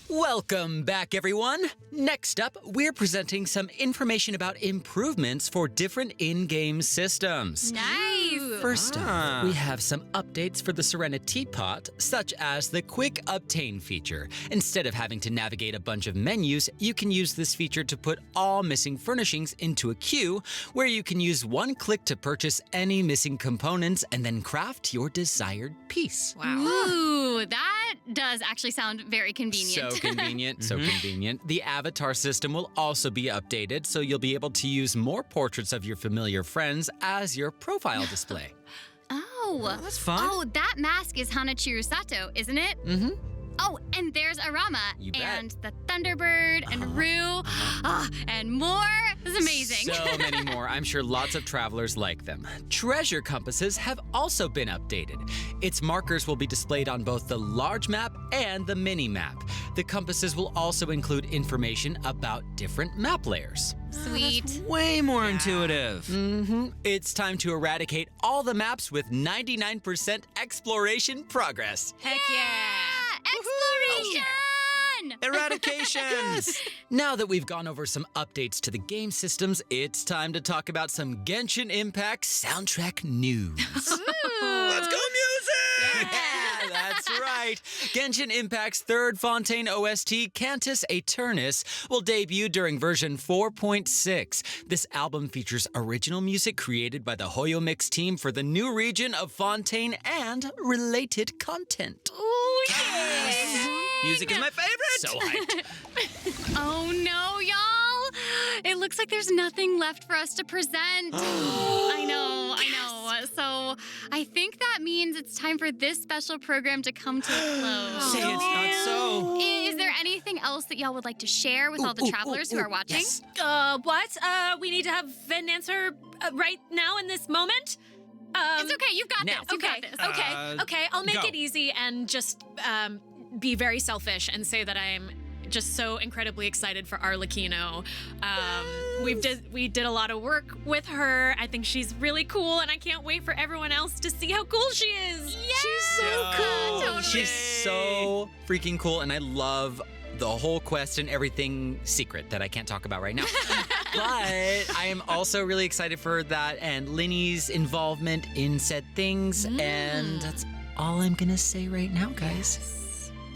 Welcome back, everyone. Next up, we're presenting some information about improvements for different in-game systems. Nice. First up, we have some updates for the Serenity Pot, such as the Quick Obtain feature. Instead of having to navigate a bunch of menus, you can use this feature to put all missing furnishings into a queue, where you can use one click to purchase any missing components and then craft your desired piece. Wow. Ooh, that does actually sound very convenient. So convenient, so convenient. The avatar system will also be updated, so you'll be able to use more portraits of your familiar friends as your profile display. Oh, that's fun. Oh, that mask is Hanachiru Sato, isn't it? Mm-hmm. Oh, and there's Arama You bet. and the Thunderbird and Rue, and more. This is amazing. So many more. I'm sure lots of travelers like them. Treasure compasses have also been updated. Its markers will be displayed on both the large map and the mini map. The compasses will also include information about different map layers. Sweet. Way more intuitive. Mm-hmm. It's time to eradicate all the maps with 99% exploration progress. Heck yeah. Exploration! Eradication! Yes! Now that we've gone over some updates to the game systems, it's time to talk about some Genshin Impact soundtrack news. Let's go music! Yeah, that's right. Genshin Impact's third Fontaine OST, Cantus Aeternus, will debut during version 4.6. This album features original music created by the Hoyo Mix team for the new region of Fontaine and related content. Ooh, yeah. Music is my favorite! So hyped. Oh no, y'all! It looks like there's nothing left for us to present. I know. So I think that means it's time for this special program to come to a close. Say it's not so. Is there anything else that y'all would like to share with all the travelers who are watching? Yes. What? We need to have an answer right now in this moment? It's okay, you've got now. this. You've got this. Okay, I'll make go. it easy and just be very selfish and say that I'm just so incredibly excited for Arlecchino. We did a lot of work with her. I think she's really cool, and I can't wait for everyone else to see how cool she is. Yeah! She's so cool. Totally. She's so freaking cool, and I love the whole quest and everything secret that I can't talk about right now. But I am also really excited for that and Linny's involvement in said things, and that's all I'm gonna say right now, guys.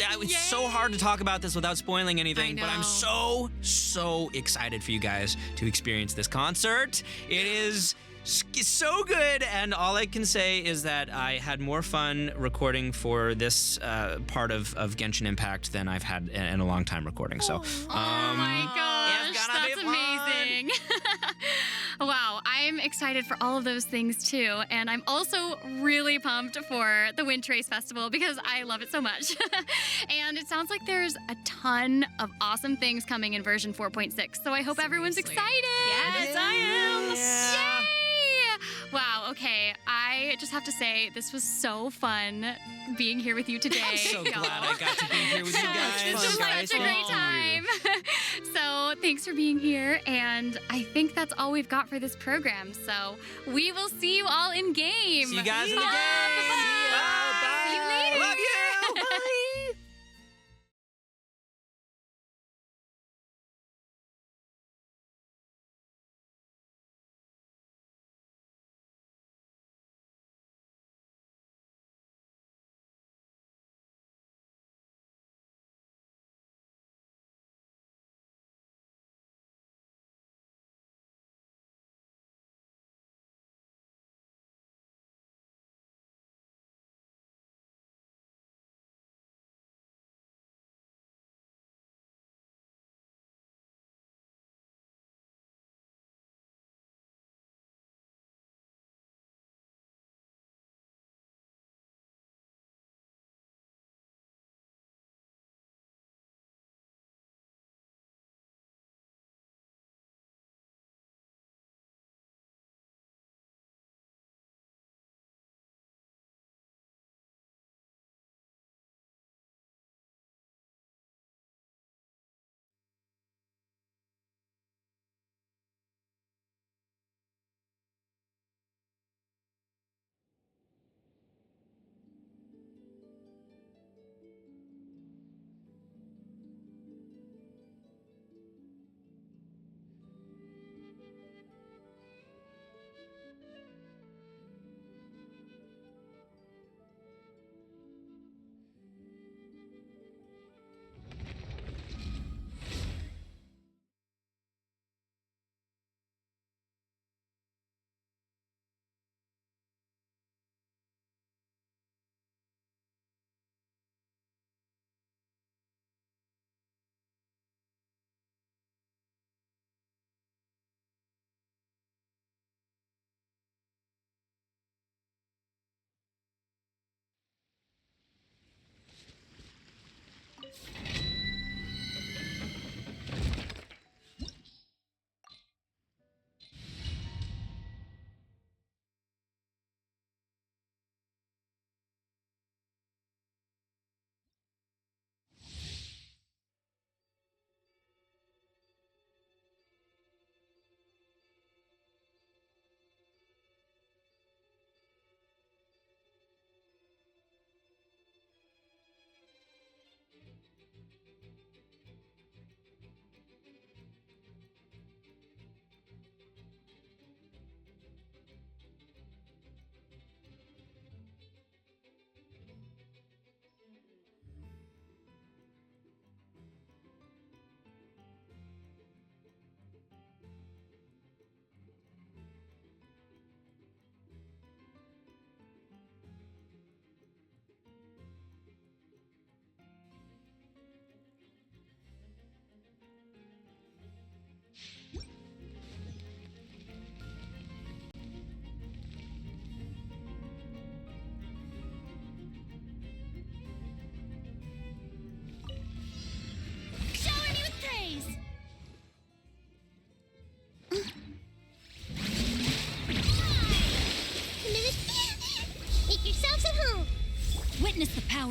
It's so hard to talk about this without spoiling anything, but I'm know. so excited for you guys to experience this concert. It is so good, and all I can say is that I had more fun recording for this part of Genshin Impact than I've had in a long time recording. So, Oh my gosh, it's gonna be that's fun. amazing. Wow, I'm excited for all of those things too. And I'm also really pumped for the Wind Trace Festival because I love it so much. And it sounds like there's a ton of awesome things coming in version 4.6. So I hope everyone's excited. Yes, I am. Yay! Wow, okay. I just have to say, this was so fun being here with you today. I'm so glad I got to be here with you guys. This was such a great time. So thanks for being here, and I think that's all we've got for this program. So we will see you all in game. See you guys in the Bye. game. Bye. Bye. See you later. Love you. Bye.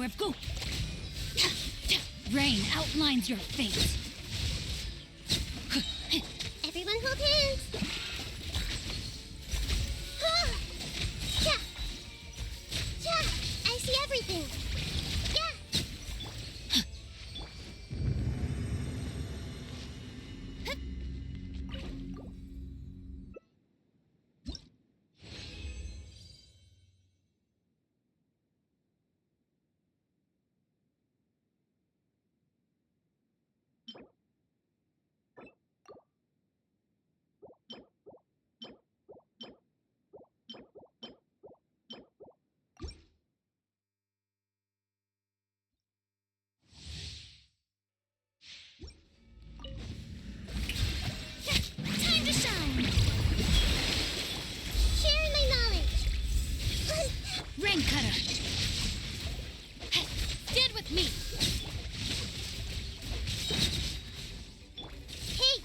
Marv, go! Rain outlines your fate. Everyone hold hands. I see everything. Time to shine. Sharing my knowledge. Rain Cutter! Stand with me! Hey!